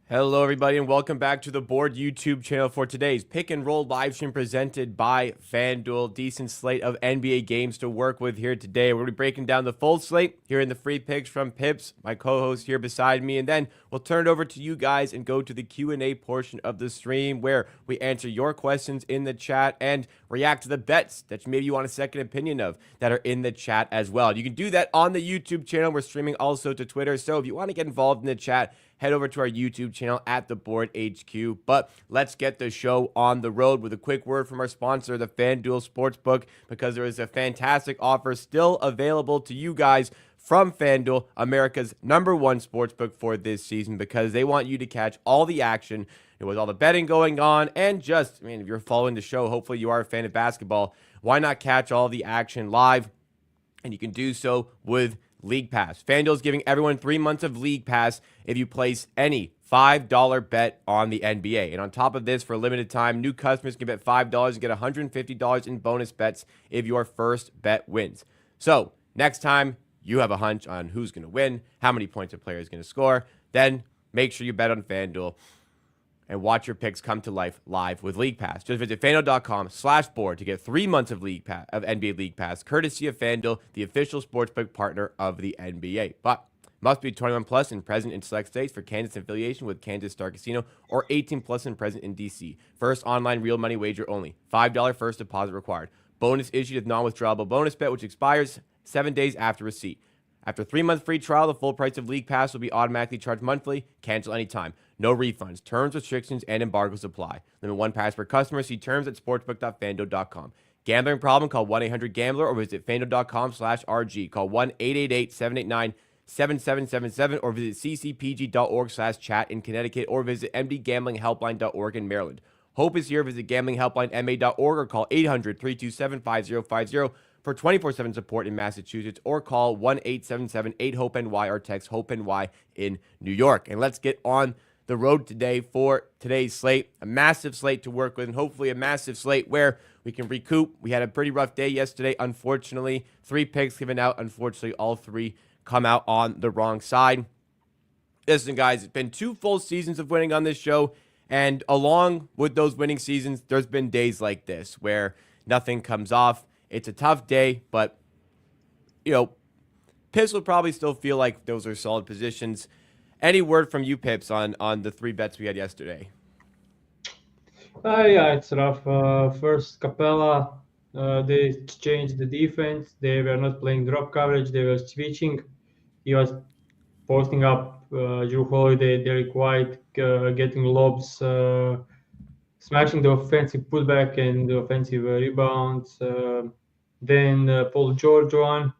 Hello, everybody, and welcome back to the Board YouTube channel for today's pick and roll live stream presented by FanDuel. Decent slate of NBA games to work with here today. We're going to be breaking down the full slate here in the free picks from Pips, my co-host here beside me, and then we'll turn it over to you guys and go to the Q&A portion of the stream where we answer your questions in the chat and react to the bets that maybe you want a second opinion of that are in the chat as well. You can do that on the YouTube channel. We're streaming also to Twitter, so if you want to get involved in the chat, head over to our YouTube channel at the Board HQ. But let's get the show on the road with a quick word from our sponsor, the FanDuel Sportsbook, because there is a fantastic offer still available to you guys from FanDuel, America's #1 sportsbook for this season, because they want you to catch all the action with all the betting going on. And just, if you're following the show, hopefully you are a fan of basketball. Why not catch all the action live? And you can do so with League Pass. FanDuel is giving everyone 3 months of League Pass if you place any $5 bet on the NBA. And on top of this, for a limited time, new customers can bet $5 and get $150 in bonus bets if your first bet wins. So next time you have a hunch on who's going to win, how many points a player is going to score, then make sure you bet on FanDuel and watch your picks come to life live with League Pass. Just visit FanDuel.com/board to get 3 months of NBA League Pass, courtesy of FanDuel, the official sportsbook partner of the NBA. But must be 21 plus and present in select states for Kansas affiliation with Kansas Star Casino, or 18 plus and present in DC. First online real money wager only. $5 first deposit required. Bonus issued with non-withdrawable bonus bet, which expires 7 days after receipt. After 3 month free trial, the full price of League Pass will be automatically charged monthly. Cancel anytime. No refunds. Terms, restrictions, and embargoes apply. Limit 1 pass per customer. See terms at sportsbook.fanduel.com. Gambling problem? Call 1-800-GAMBLER or visit fanduel.com/RG. Call 1-888-789-7777 or visit ccpg.org/chat in Connecticut or visit mdgamblinghelpline.org in Maryland. Hope is here. Visit gamblinghelplinema.org or call 800-327-5050 for 24/7 support in Massachusetts, or call 1-877-8-HOPE-NY or text HOPE-NY in New York. And let's get on the road today for today's slate. A massive slate to work with, and hopefully a massive slate where we can recoup. We had a pretty rough day yesterday, unfortunately. 3 picks given out. Unfortunately, all 3 come out on the wrong side. Listen, guys, it's been 2 full seasons of winning on this show, and along with those winning seasons, there's been days like this where nothing comes off. It's a tough day, but, Pips will probably still feel like those are solid positions. Any word from you, Pips, on the 3 bets we had yesterday? Yeah, it's rough. First, Capella, they changed the defense. They were not playing drop coverage. They were switching. He was posting up Drew Holiday, Derek White, getting lobs, smashing the offensive putback and the offensive rebounds. Then Paul George won.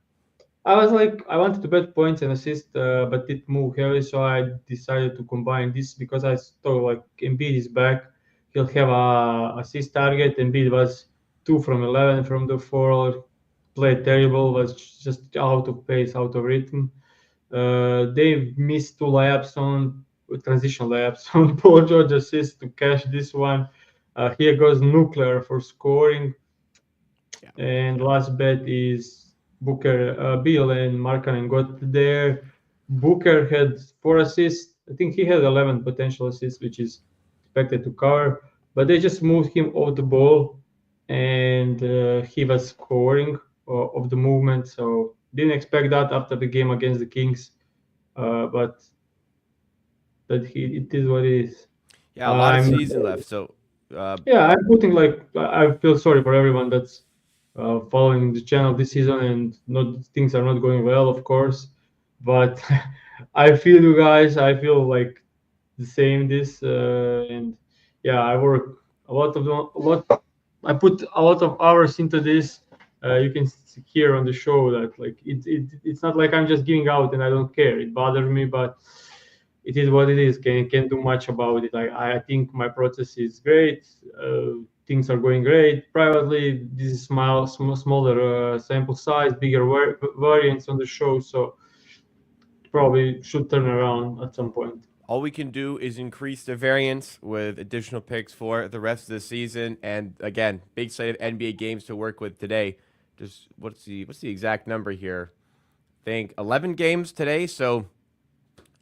I was like, I wanted to bet points and assist, but it moved heavily, so I decided to combine this because I thought like Embiid is back. He'll have a assist target. Embiid was 2 from 11 from the floor, played terrible, was just out of pace, out of rhythm. They missed 2 layups on transition layups on Paul George assist to cash this one. Here goes nuclear for scoring. Yeah. And last bet is Booker, Bill, and Markkanen got there. Booker had 4 assists. I think he had 11 potential assists, which is expected to cover. But they just moved him off the ball, and he was scoring of the movement. So didn't expect that after the game against the Kings. But it is what it is. Yeah, a lot of I'm season left, so Yeah, I'm putting like I feel sorry for everyone that's following the channel this season, and not things are not going well, of course. But I feel you guys. I feel like the same this, and yeah, I work a lot. I put a lot of hours into this. You can hear on the show that like it's not like I'm just giving out and I don't care. It bothers me, but it is what it is. Can't do much about it. I think my process is great. Things are going great. Privately, this is smaller sample size, bigger variants on the show, so probably should turn around at some point. all we can do is increase the variance with additional picks for the rest of the season. And again, big slate of NBA games to work with today. Just what's the exact number here? I think 11 games today. So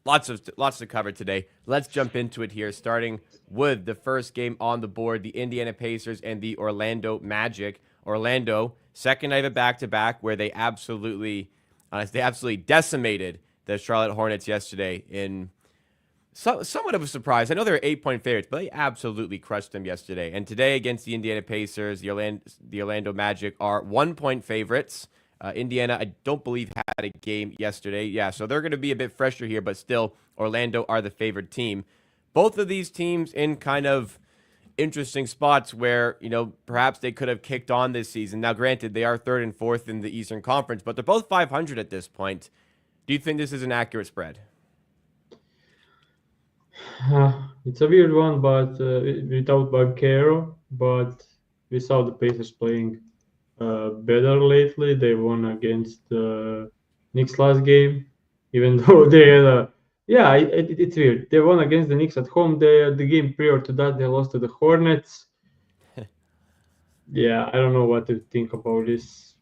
Lots to cover today. Let's jump into it here, starting with the first game on the board: the Indiana Pacers and the Orlando Magic. Orlando, second night of back-to-back, where they absolutely decimated the Charlotte Hornets yesterday in somewhat of a surprise. I know they were 8-point favorites, but they absolutely crushed them yesterday. And today against the Indiana Pacers, the Orlando Magic are 1-point favorites. Indiana, I don't believe, had a game yesterday. Yeah, so they're going to be a bit fresher here, but still, Orlando are the favored team. Both of these teams in kind of interesting spots where, perhaps they could have kicked on this season. Now, granted, they are third and fourth in the Eastern Conference, but they're both 500 at this point. Do you think this is an accurate spread? It's a weird one, but without Banchero, but we saw the Pacers playing better lately. They won against Knicks last game, even though they had it's weird. They won against the Knicks at home. The game prior to that, they lost to the Hornets. Yeah, I don't know what to think about this.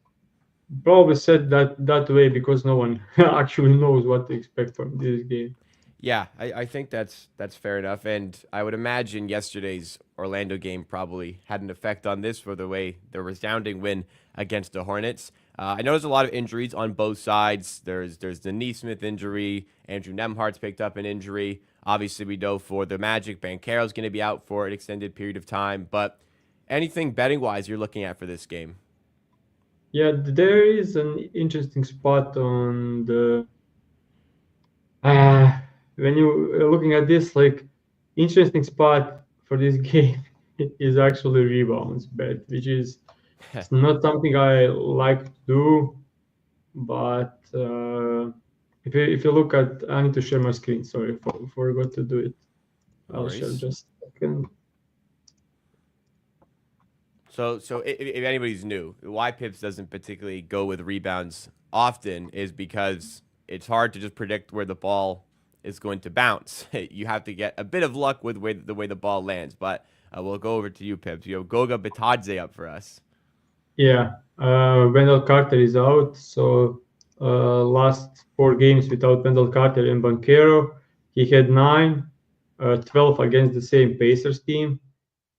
Probably said that way because no one actually knows what to expect from this game. Yeah, I think that's fair enough. And I would imagine yesterday's Orlando game probably had an effect on this for the resounding win against the Hornets. I know there's a lot of injuries on both sides. There's the Neesmith injury. Andrew Nemhart's picked up an injury. Obviously, we know for the Magic, Banchero's going to be out for an extended period of time. But anything betting-wise you're looking at for this game? Yeah, there is an interesting spot on the when you are looking at this, like interesting spot for this game is actually rebounds bet, which is it's not something I like to do, but if you look at, I need to share my screen. Sorry, forgot to do it. No I'll share worries. just a second. So if anybody's new, why Pips doesn't particularly go with rebounds often is because it's hard to just predict where the ball is going to bounce. You have to get a bit of luck with the way the ball lands. But we'll go over to you, Pips. You have Goga Bitadze up for us. Yeah, Wendell Carter is out, so last 4 games without Wendell Carter and Banchero, he had 9, 12 against the same Pacers team,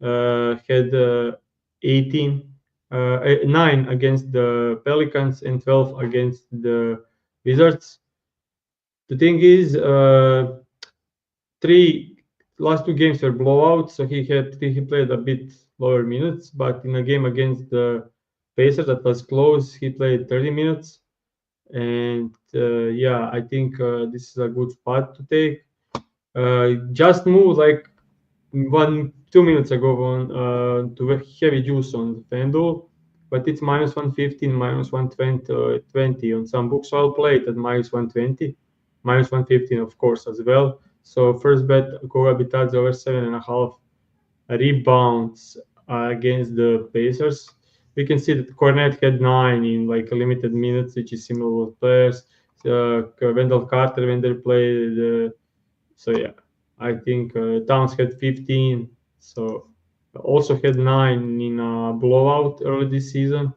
had 18, 9 against the Pelicans and 12 against the Wizards. The thing is, three last 2 games were blowouts, so he played a bit lower minutes. But in a game against the Pacers that was close, he played 30 minutes, and yeah, I think this is a good spot to take. Just moved like 2 minutes ago on to heavy juice on FanDuel, but it's minus 115, minus 120 on some books. So I'll play it at minus 120, minus 115, of course, as well. So first bet, Goga Bitadze over 7.5 rebounds against the Pacers. We can see that Cornet had 9 in like limited minutes, which is similar with players. Wendell Carter when they played. So yeah, I think Towns had 15. So also had 9 in a blowout early this season.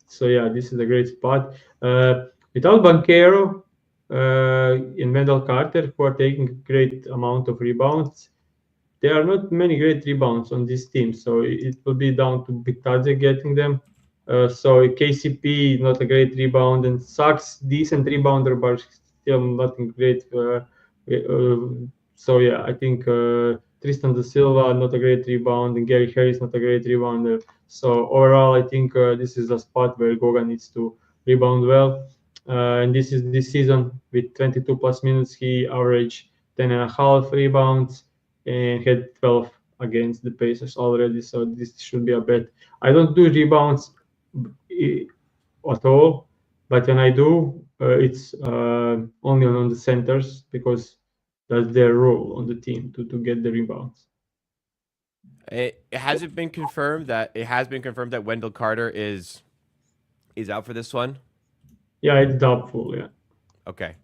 So yeah, this is a great spot. Without Banchero and Wendell Carter, who are taking great amount of rebounds, there are not many great rebounds on this team, so it will be down to Bitadze getting them. So KCP not a great rebound, and Sachs decent rebounder, but still nothing great. So yeah, I think Tristan da Silva not a great rebound, and Gary Harris not a great rebounder. So overall, I think this is a spot where Goga needs to rebound well. And this season with 22 plus minutes, he averaged 10.5 rebounds and had 12 against the Pacers already. So this should be a bet. I don't do rebounds at all, but when I do, it's only on the centers because that's their role on the team to get the rebounds. It has been confirmed that Wendell Carter is out for this one. Yeah, it's doubtful. Yeah. Okay.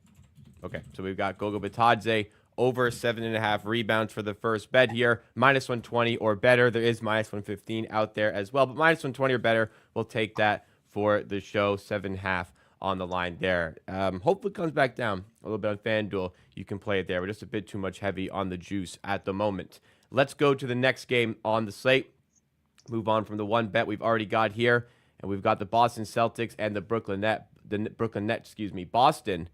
So we've got Goga Bitadze over 7.5 rebounds for the first bet here. Minus 120 or better. There is minus 115 out there as well, but minus 120 or better, we'll take that for the show. 7.5 on the line there. Hopefully it comes back down a little bit on FanDuel. You can play it there. We're just a bit too much heavy on the juice at the moment. Let's go to the next game on the slate. Move on from the one bet we've already got here, and we've got the Boston Celtics and the Brooklyn Nets. Boston,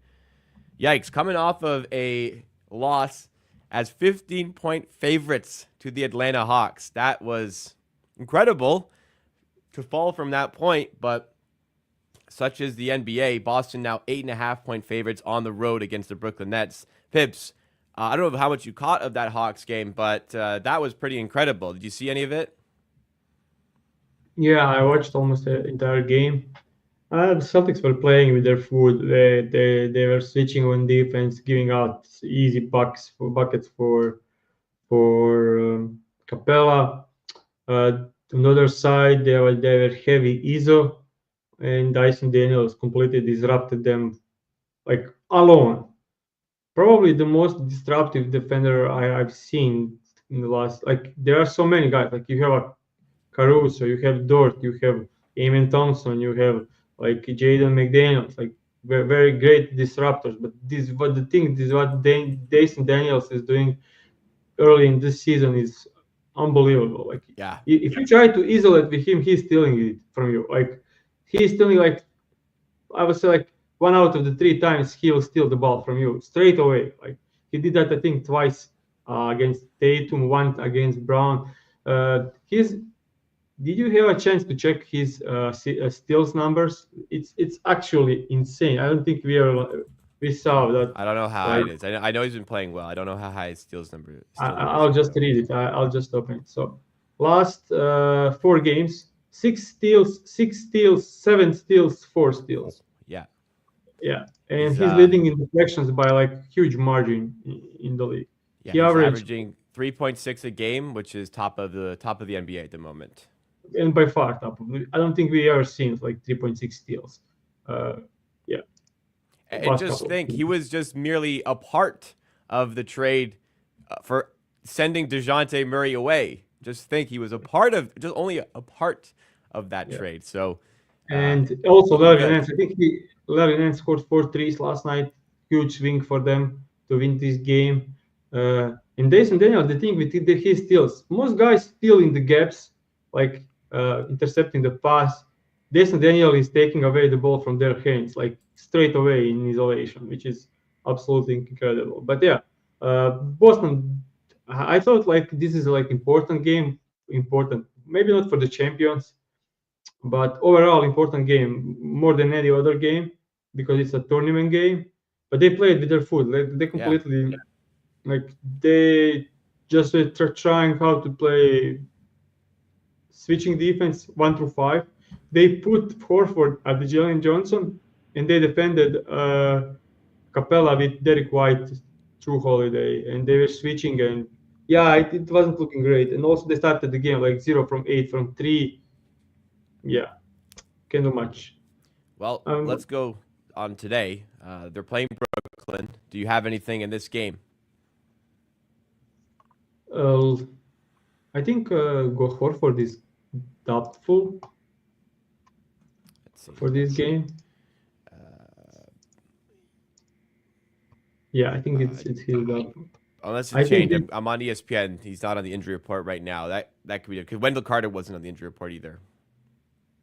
yikes, coming off of a loss as 15-point favorites to the Atlanta Hawks. That was incredible to fall from that point, but such is the NBA. Boston now 8.5-point favorites on the road against the Brooklyn Nets. Pips, I don't know how much you caught of that Hawks game, but that was pretty incredible. Did you see any of it? Yeah, I watched almost the entire game. The Celtics were playing with their foot. They were switching on defense, giving out easy buckets for Capella. On the other side, they were heavy ISO, and Dyson Daniels completely disrupted them like alone. Probably the most disruptive defender I've seen in the last. Like there are so many guys. Like you have a Caruso, you have Dort, you have Eamon Thompson, you have like Jaden McDaniels, like very great disruptors. But this is what Dyson Daniels is doing early in this season is unbelievable. Like Yeah. if you try to isolate with him, he's stealing it from you. Like he's stealing like I would say like 1 out of the 3 times he will steal the ball from you straight away. Like he did that I think twice against Tatum, one against Brown. He's Did you have a chance to check his steals numbers? It's actually insane. I don't think we saw that. I don't know how high Like it is. I know he's been playing well. I don't know how high his steals number is. I'll just read it. I'll just open it. So last 4 games, 6 steals, 7 steals, 4 steals. Yeah. Yeah, and He's he's leading in deflections by like huge margin in the league. Yeah, He he's averaged averaging 3.6 a game, which is top of the NBA at the moment. and by far top. I don't think we ever seen like 3.6 steals. Yeah, And just think, he was just merely a part of the trade for sending DeJounte Murray away. Just think, he was just only a part of that trade. So, and also Larry Nance. I think Larry Nance scored 4 threes last night. Huge swing for them to win this game. And Jason Daniel, the thing with his steals, most guys steal in the gaps, like intercepting the pass. Jason Daniel is taking away the ball from their hands, like straight away in isolation, which is absolutely incredible. But yeah, Boston. I thought like this is like important game, important maybe not for the champions, but overall important game more than any other game because it's a tournament game. But they played with their foot. Like they completely, like they just were trying how to play switching defense 1 through 5. They put Horford at the Jalen Johnson, and they defended Capella with Derek White through Holiday, and they were switching, and yeah, it wasn't looking great. And also they started the game like 0 from 8 from 3. Yeah, can't do much. Well, let's go on today. They're playing Brooklyn. Do you have anything in this game? I think Go Horford is doubtful for this game. Yeah, I think it's his doubtful. Unless it's changed. I'm on ESPN. He's not on the injury report right now. That could be because Wendell Carter wasn't on the injury report either.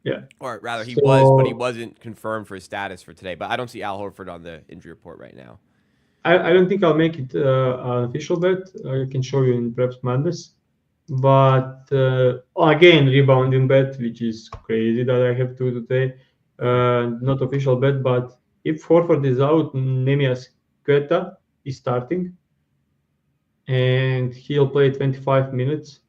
Yeah. Or rather, he was, but he wasn't confirmed for his status for today. But I don't see Al Horford on the injury report right now. I don't think I'll make it an official bet. I can show you in Preps Madness. But again, rebounding bet, which is crazy that I have to today. Not official bet, but if Horford is out, Nemias Queta is starting. And he'll play 25 minutes.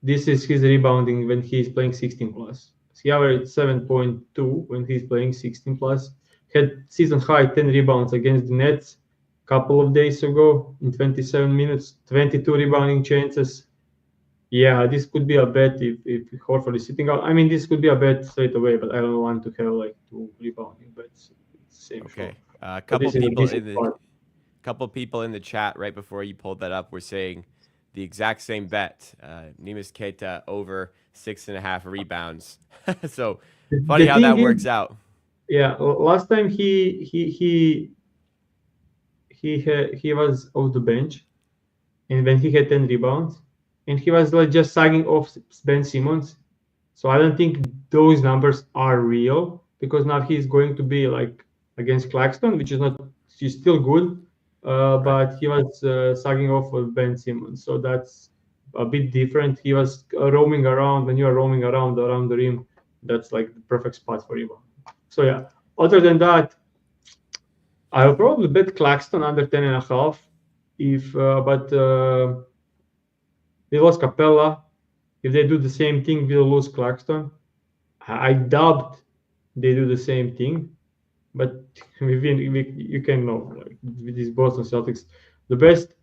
This is his rebounding when he's playing 16 plus. He averaged 7.2 when he's playing 16 plus. Had season high 10 rebounds against the Nets a couple of days ago in 27 minutes, 22 rebounding chances. Yeah, this could be a bet if Horford is sitting out. I mean, this could be a bet straight away, but I don't want to have like 2 rebounding bets. It's the same. Okay. A couple people in the chat right before you pulled that up were saying the exact same bet. Neemias Queta over 6.5 rebounds. So funny how that works out. Yeah, last time he was off the bench, and when he had 10 rebounds, and he was like just sagging off Ben Simmons. So I don't think those numbers are real because now he's going to be like against Claxton, which is not he's still good, Right. but he was sagging off with Ben Simmons. So that's a bit different. He was roaming around. When you are roaming around the rim, that's like the perfect spot for rebound. So yeah. Other than that, I will probably bet Claxton under 10.5. If but we lost Capella. If they do the same thing, we'll lose Claxton. I doubt they do the same thing, but you can know like with these Boston Celtics, the best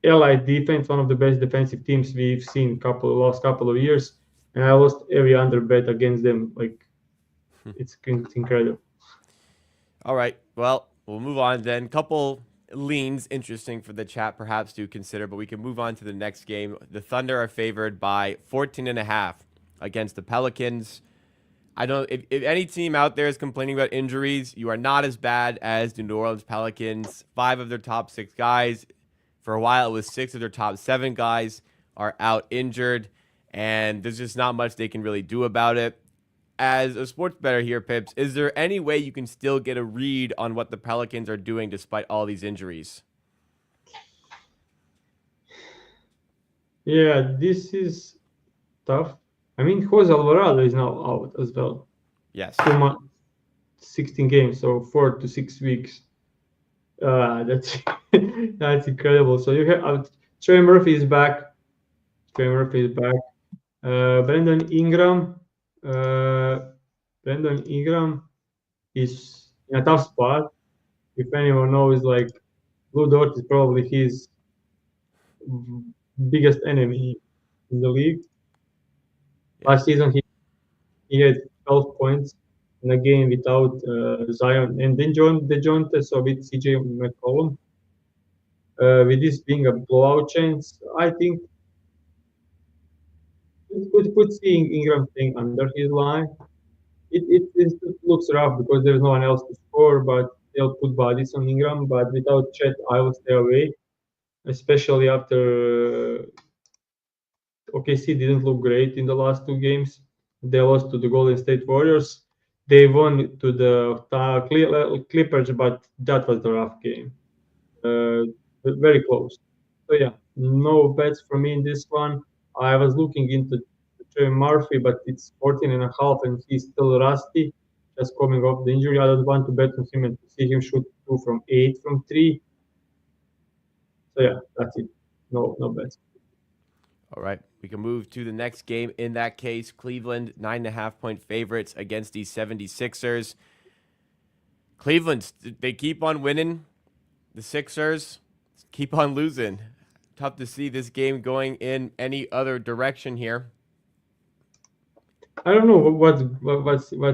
allied defense, one of the best defensive teams we've seen last couple of years, and I lost every under bet against them. Like it's incredible. All right. Well, we'll move on then. Couple leans interesting for the chat perhaps to consider, but we can move on to the next game. The Thunder are favored by 14.5 against the Pelicans. I don't if any team out there is complaining about injuries, you are not as bad as the New Orleans Pelicans. 5 of their top 6 guys, for a while it was 6 of their top 7 guys are out injured, and there's just not much they can really do about it. As a sports bettor here, Pips, is there any way you can still get a read on what the Pelicans are doing despite all these injuries? Yeah, this is tough. I mean, Jose Alvarado is now out as well. Yes. 2 months, 16 games, so 4 to 6 weeks. That's that's incredible. So you have Trey Murphy is back. Trey Murphy is back. Brandon Ingram. Uh, Brandon Ingram is in a tough spot. If anyone knows, like Lou Dort is probably his biggest enemy in the league. Yeah. Last season, he had 12 points in a game without Zion, and then joined us with CJ McCollum. With this being a blowout chance, I think it could see Ingram playing under his line. It looks rough because there's no one else to score, but they'll put bodies on Ingram. But without Chet, I will stay away, especially after OKC didn't look great in the last 2 games. They lost to the Golden State Warriors. They won to the Clippers, but that was the rough game. Uh, very close. So yeah, no bets for me in this one. I was looking into Trey Murphy, but it's 14.5 and he's still rusty, just coming off the injury. I don't want to bet on him and to see him shoot 2 from 8 from 3. So yeah, that's it. No bets. All right. We can move to the next game. In that case, Cleveland, 9.5 point favorites against the 76ers. Cleveland, they keep on winning. The Sixers keep on losing. Tough to see this game going in any other direction here. I don't know what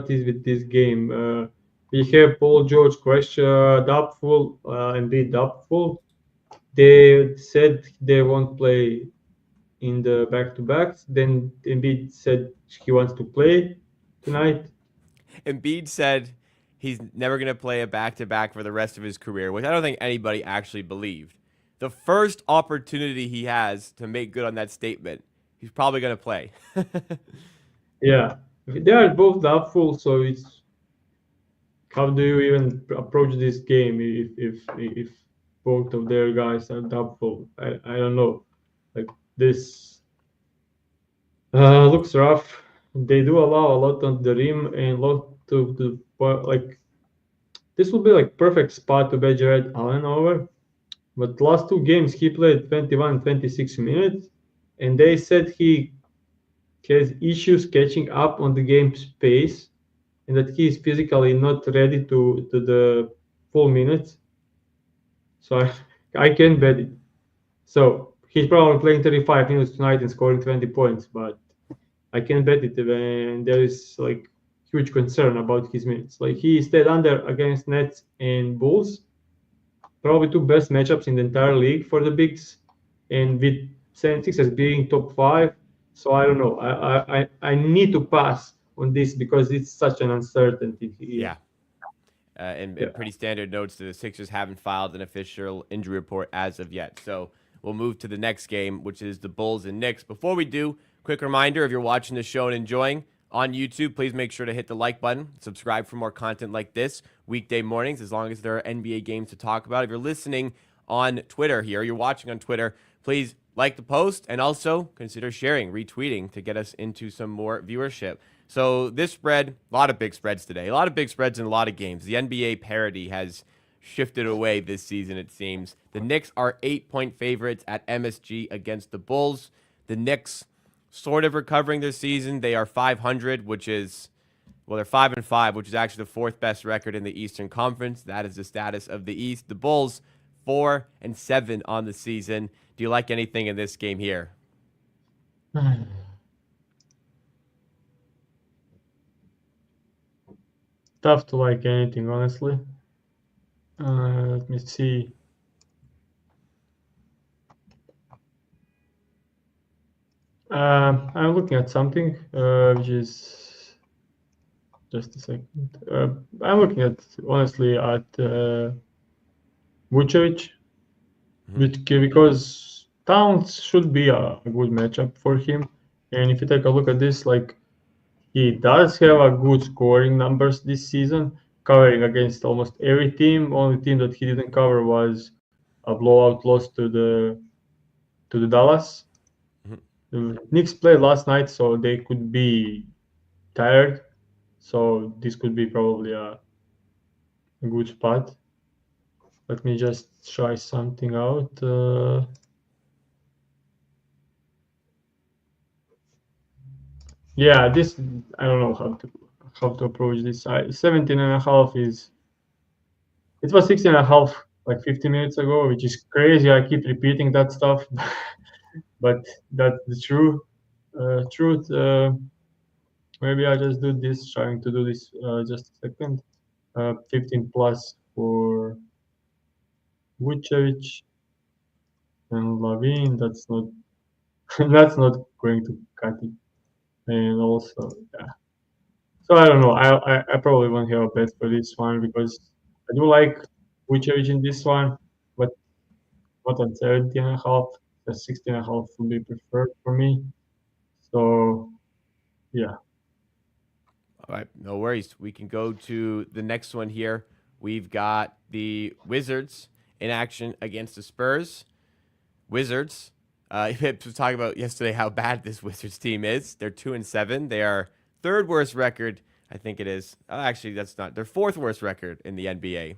is with this game. We have Paul George question doubtful and be doubtful. They said they won't play in the back-to-backs. Then Embiid said he wants to play tonight. Embiid said he's never going to play a back-to-back for the rest of his career, which I don't think anybody actually believed. The first opportunity he has to make good on that statement, he's probably going to play. Yeah, they are both doubtful, so it's how do you even approach this game if both of their guys are doubtful? I don't know. Like this looks rough. They do allow a lot on the rim and lot to like this would be like perfect spot to bet Jared Allen over. But last 2 games he played 21, 26 minutes, and they said he has issues catching up on the game's pace, and that he is physically not ready to the full minutes. So I can bet it. So he's probably playing 35 minutes tonight and scoring 20 points, but I can bet it when there is like huge concern about his minutes. Like he stayed under against Nets and Bulls, probably 2 best matchups in the entire league for the bigs, and with 76 as being top 5. So I don't know. I need to pass on this because it's such an uncertainty here. Yeah. And pretty standard notes that the Sixers haven't filed an official injury report as of yet. So we'll move to the next game, which is the Bulls and Knicks. Before we do, quick reminder, if you're watching the show and enjoying on YouTube, please make sure to hit the like button, subscribe for more content like this weekday mornings, as long as there are NBA games to talk about. If you're listening on Twitter here, you're watching on Twitter, please like the post and also consider sharing, retweeting to get us into some more viewership. So this spread, a lot of big spreads today. A lot of big spreads in a lot of games. The NBA parity has shifted away this season, it seems. The Knicks are 8-point favorites at MSG against the Bulls. The Knicks sort of recovering their season. They are 500, which is, well, they're 5-5, which is actually the fourth best record in the Eastern Conference. That is the status of the East. The Bulls, 4-7 on the season. Do you like anything in this game here? Tough to like anything, honestly. Let me see. I'm looking at something, which is just a second. I'm looking at honestly at Vucevic, because Towns should be a good matchup for him. And if you take a look at this, like he does have a good scoring numbers this season, covering against almost every team. Only team that he didn't cover was a blowout loss to the Dallas. The Knicks played last night, so they could be tired. So this could be probably a good spot. Let me just try something out. Yeah, this I don't know how to approach this. 17.5 is, it was 16.5 like 15 minutes ago, which is crazy. I keep repeating that stuff, but that's the truth. Maybe I just do this, trying to do this just a second. 15 plus for Vucevic and Lavin. That's not that's not going to cut it. And also, yeah. So I don't know. I probably won't have a bet for this one because I do like Vucevic in this one, but not on 17.5. The 16.5 would be preferred for me. So yeah. All right, no worries. We can go to the next one here. We've got the Wizards in action against the Spurs. Wizards. Pips was talking about yesterday how bad this Wizards team is. They're 2-7. They are third worst record, I think it is. Actually, that's not. Their fourth worst record in the NBA.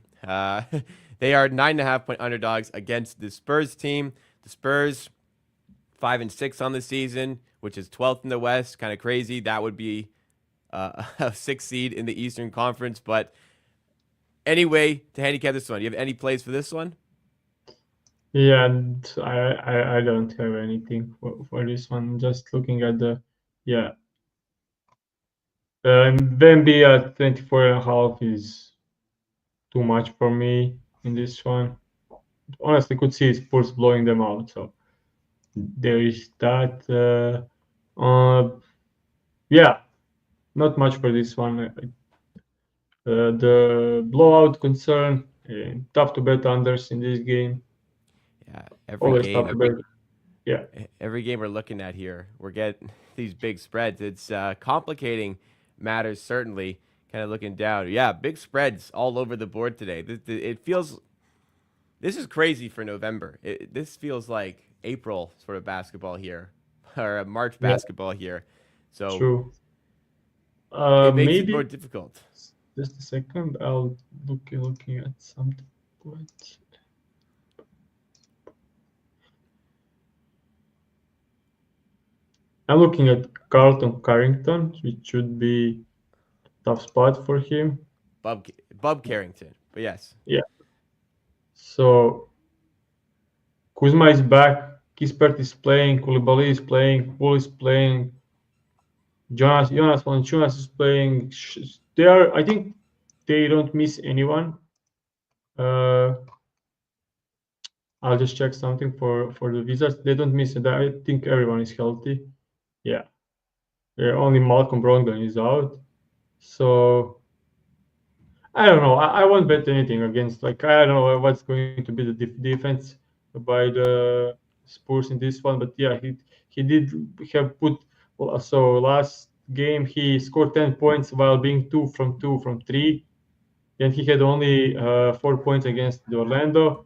They are 9.5-point underdogs against the Spurs team. The Spurs 5-6 on the season, which is 12th in the West. Kind of crazy. That would be a 6th seed in the Eastern Conference. But anyway, to handicap this one, do you have any plays for this one? Yeah, and I don't have anything for this one. Just looking at the, yeah. Wemby at 24.5 is too much for me in this one. Honestly, could see Spurs blowing them out. So there is that. Yeah, not much for this one. The blowout concern, tough to bet unders in this game. Yeah, every Always tough to game. bet. Yeah. Every game we're looking at here, we're getting these big spreads. It's complicating matters, certainly. Kind of looking down. Yeah, big spreads all over the board today. It feels, this is crazy for November. This feels like April sort of basketball here, or March Yeah, basketball here. So true. it makes it Maybe more difficult. just a second. I'll looking at something. Wait. I'm looking at Carlton Carrington, which should be tough spot for him. Bub Carrington, but yes. Yeah. So Kuzma is back. Kispert is playing. Koulibaly is playing. Poole is playing. Jonas Valanciunas is playing. They are. I think they don't miss anyone. Uh, I'll just check something for the Wizards. They don't miss it. I think everyone is healthy. Yeah. Only Malcolm Brogdon is out. So I don't know. I won't bet anything against. Like I don't know what's going to be the defense by the Spurs in this one, but yeah, he did have put. So last game he scored 10 points while being two from three, and he had only 4 points against the Orlando,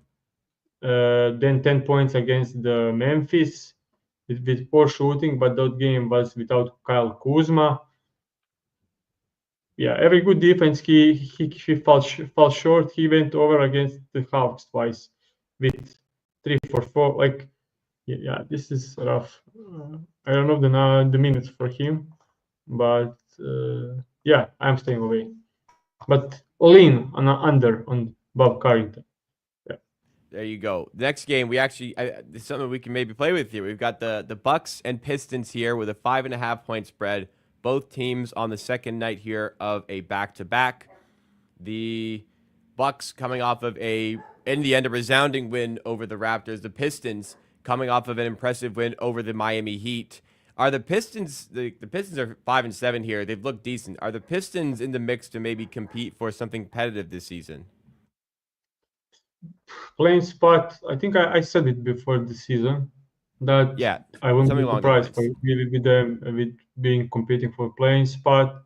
then 10 points against the Memphis with poor shooting, but that game was without Kyle Kuzma. Yeah, every good defense he fell short. He went over against the Hawks twice with 3 for 4. Like yeah, this is rough. I don't know the minutes for him, but yeah, I'm staying away. But lean on under on Bob Carrington. Yeah. There you go. Next game, we actually it's something we can maybe play with here. We've got the Bucks and Pistons here with a 5.5 point spread. Both teams on the second night here of a back-to-back. The Bucks coming off of in the end, a resounding win over the Raptors. The Pistons coming off of an impressive win over the Miami Heat. Are the Pistons the Pistons are 5-7 here? They've looked decent. Are the Pistons in the mix to maybe compete for something competitive this season? Playing spot. I think I said it before the season that Yeah, I wouldn't something be along those surprised for lines. with them with being competing for playing spot.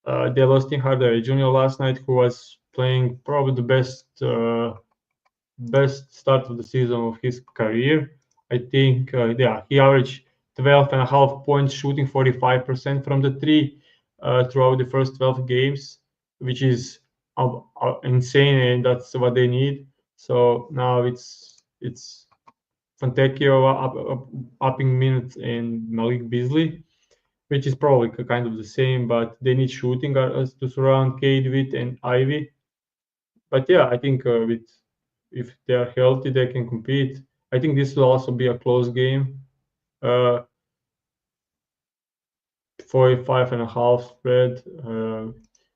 They lost Tim Hardaway Jr. last night, who was playing probably the best start of the season of his career. I think, yeah, he averaged 12 and a half points, shooting 45% from the three throughout the first 12 games, which is insane, and that's what they need. So now it's Fontecchio upping minutes and Malik Beasley, which is probably kind of the same, but they need shooting to surround Cade with and Ivy. But yeah, I think with if they are healthy, they can compete. I think this will also be a close game. Uh, 45.5 spread.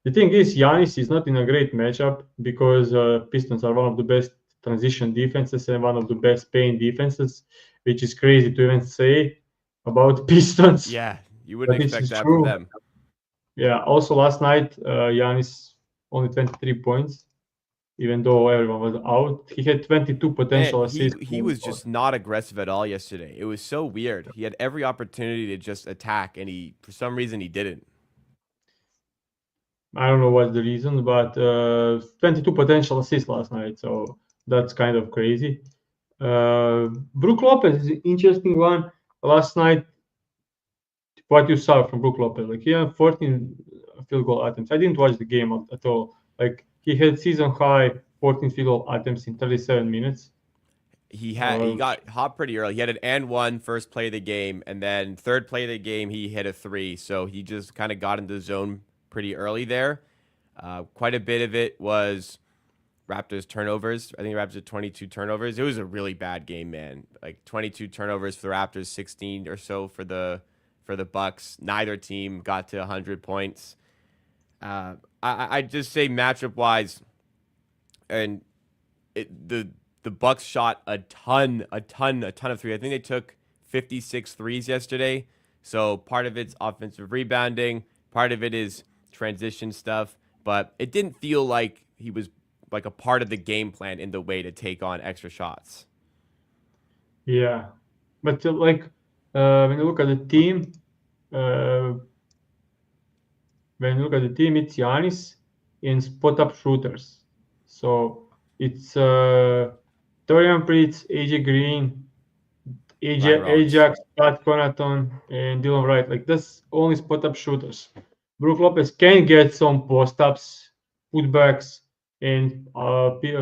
The thing is, Giannis is not in a great matchup because Pistons are one of the best transition defenses and one of the best paint defenses, which is crazy to even say about Pistons, Yeah, you wouldn't but this expect is that from true. them. Yeah. Also, last night, Giannis only 23 points, even though everyone was out. He had 22 Man, potential he assists. he was just not aggressive at all yesterday. It was so weird. He had every opportunity to just attack, and he for some reason he didn't. I don't know what's the reason, but 22 potential assists last night, so that's kind of crazy. Brook Lopez is an interesting one. Last night, what you saw from Brook Lopez, like he had 14 field goal attempts. I didn't watch the game at all. Like he had season high 14 field goal attempts in 37 minutes. He got hot pretty early. He had an and one first play of the game, and then third play of the game he hit a three. So he just kind of got into the zone pretty early there. Quite a bit of it was Raptors turnovers. I think Raptors had 22 turnovers. It was a really bad game, man. Like 22 turnovers for the Raptors, 16 or so for the Bucks. Neither team got to 100 points. I just say matchup wise, and the Bucks shot a ton of three. I think they took 56 threes yesterday. So part of it's offensive rebounding, part of it is transition stuff, but it didn't feel like he was like a part of the game plan in the way to take on extra shots. Yeah, but when you look at the team, uh, when you look at the team, it's Giannis in spot up shooters. So it's Dorian Prince, AJ Green, Ryan AJ Rollins. Ajax, Pat Connaughton, and Dylan Wright. Like that's only spot up shooters. Brook Lopez can get some post ups, putbacks, and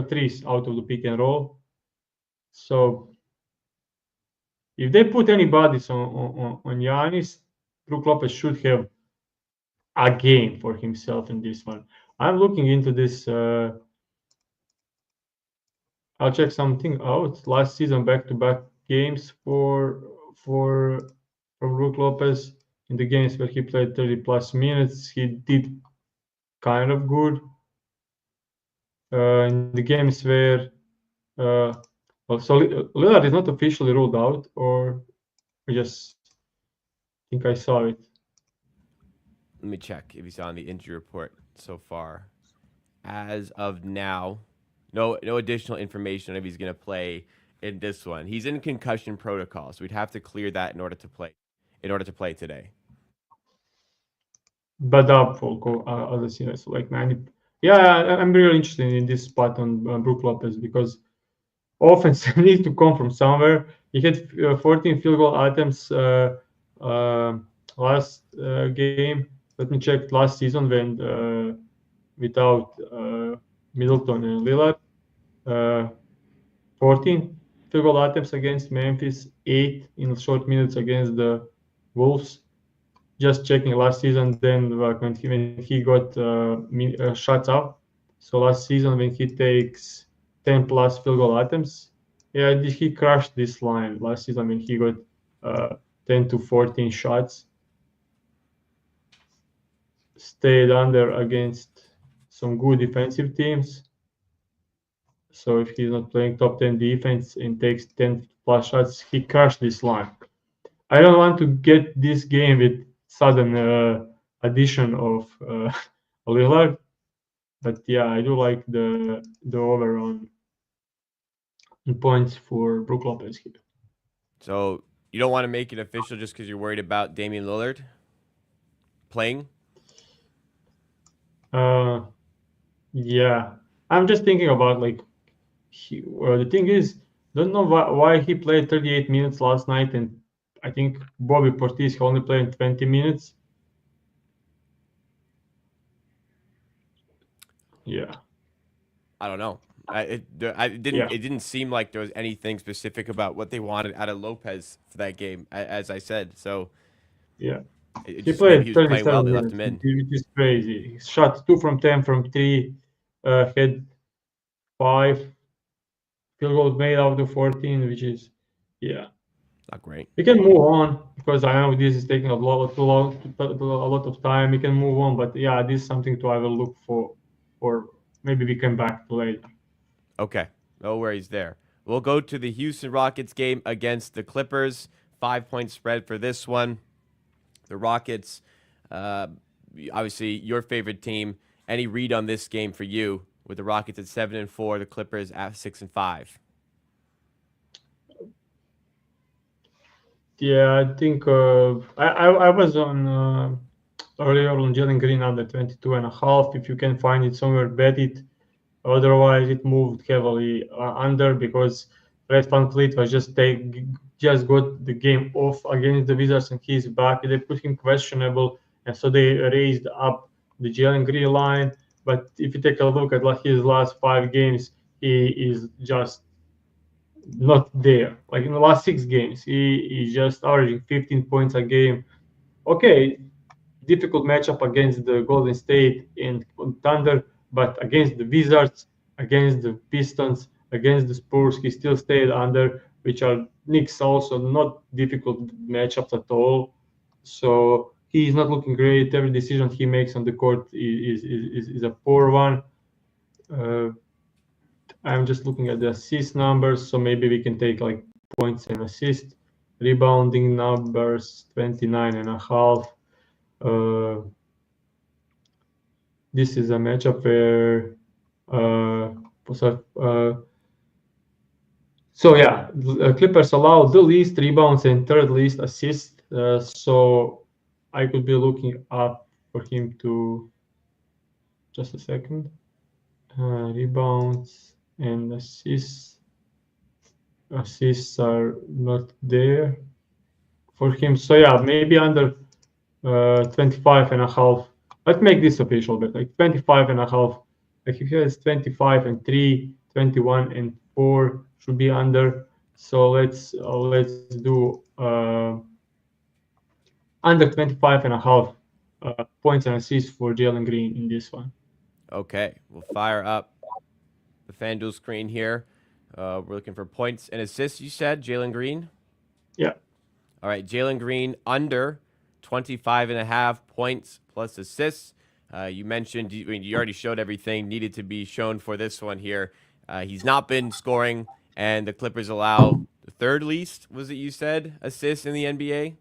threes out of the pick and roll. So if they put anybody on Giannis, Brook Lopez should have a game for himself in this one. I'm looking into this. I'll check something out. Last season, back-to-back games for from Brook Lopez in the games where he played 30 plus minutes. He did kind of good. In the games where so Lillard is not officially ruled out, or I just think I saw it. Let me check if he's on the injury report so far. as of now. No additional information if he's going to play in this one. He's in concussion protocol, so we'd have to clear that in order to play. In order to play today. But doubtful, other scenarios like 90. Yeah, I'm really interested in this spot on Brook Lopez because offense needs to come from somewhere. He had 14 field goal attempts uh, last game. Let me check last season when without Middleton and Lillard. Uh, 14 field goal attempts against Memphis, 8 in short minutes against the Wolves. Just checking last season, then when he got shots up. So last season when he takes 10 plus field goal attempts, yeah, he crushed this line last season when he got 10 to 14 shots. Stayed under against some good defensive teams. So if he's not playing top 10 defense and takes 10 plus shots, he crushed this line. I don't want to get this game with sudden addition of Lillard, but yeah, I do like the over on points for Brook Lopez here. So you don't want to make it official just because you're worried about Damian Lillard playing? Yeah, I'm just thinking about like the thing is, don't know why he played 38 minutes last night, and I think Bobby Portis only played 20 minutes. Yeah. I don't know. It didn't seem like there was anything specific about what they wanted out of Lopez for that game, as I said. So yeah, it he just maybe played he was playing well. 37 They left him minutes, in. which is crazy. He shot 2 from 10 from 3, had 5 field goals made out of 14, which is, yeah. Not great. We can move on because I know this is taking a lot of time. We can move on, but yeah, this is something to I will look for, or maybe we come back to later. Okay, no worries there. We'll go to the Houston Rockets game against the Clippers. 5-point spread for this one. The Rockets, obviously your favorite team. Any read on this game for you? With the Rockets at 7-4, the Clippers at 6-5. Yeah, I think I was on earlier on Jalen Green under 22.5. If you can find it somewhere, bet it. Otherwise, it moved heavily under because Red Van Fleet was just got the game off against the Wizards and he's back. They put him questionable, and so they raised up the Jalen Green line. But if you take a look at his last 5 games, he is just not there. Like in the last 6 games, he is just averaging 15 points a game. Okay, difficult matchup against the Golden State and Thunder, but against the Wizards, against the Pistons, against the Spurs, he still stayed under, which are Knicks also not difficult matchups at all. So he is not looking great. Every decision he makes on the court is a poor one. Uh, I'm just looking at the assist numbers, so maybe we can take like points and assist. Rebounding numbers, 29.5. This is a matchup where so yeah, Clippers allow the least rebounds and third least assists. So I could be looking up for him to just a second. Rebounds and assists. Assists are not there for him. So yeah, maybe under 25.5. Let's make this official, but like 25.5. Like if he has 25 and 3, 21 and 4 should be under. So let's do under 25.5 points and assists for Jalen Green in this one. Okay, we'll fire up the FanDuel screen here. We're looking for points and assists, you said, Jalen Green? Yeah. All right, Jalen Green under 25.5 points plus assists. You mentioned, you already showed everything needed to be shown for this one here. He's not been scoring, and the Clippers allow the third least, was it you said, assists in the NBA?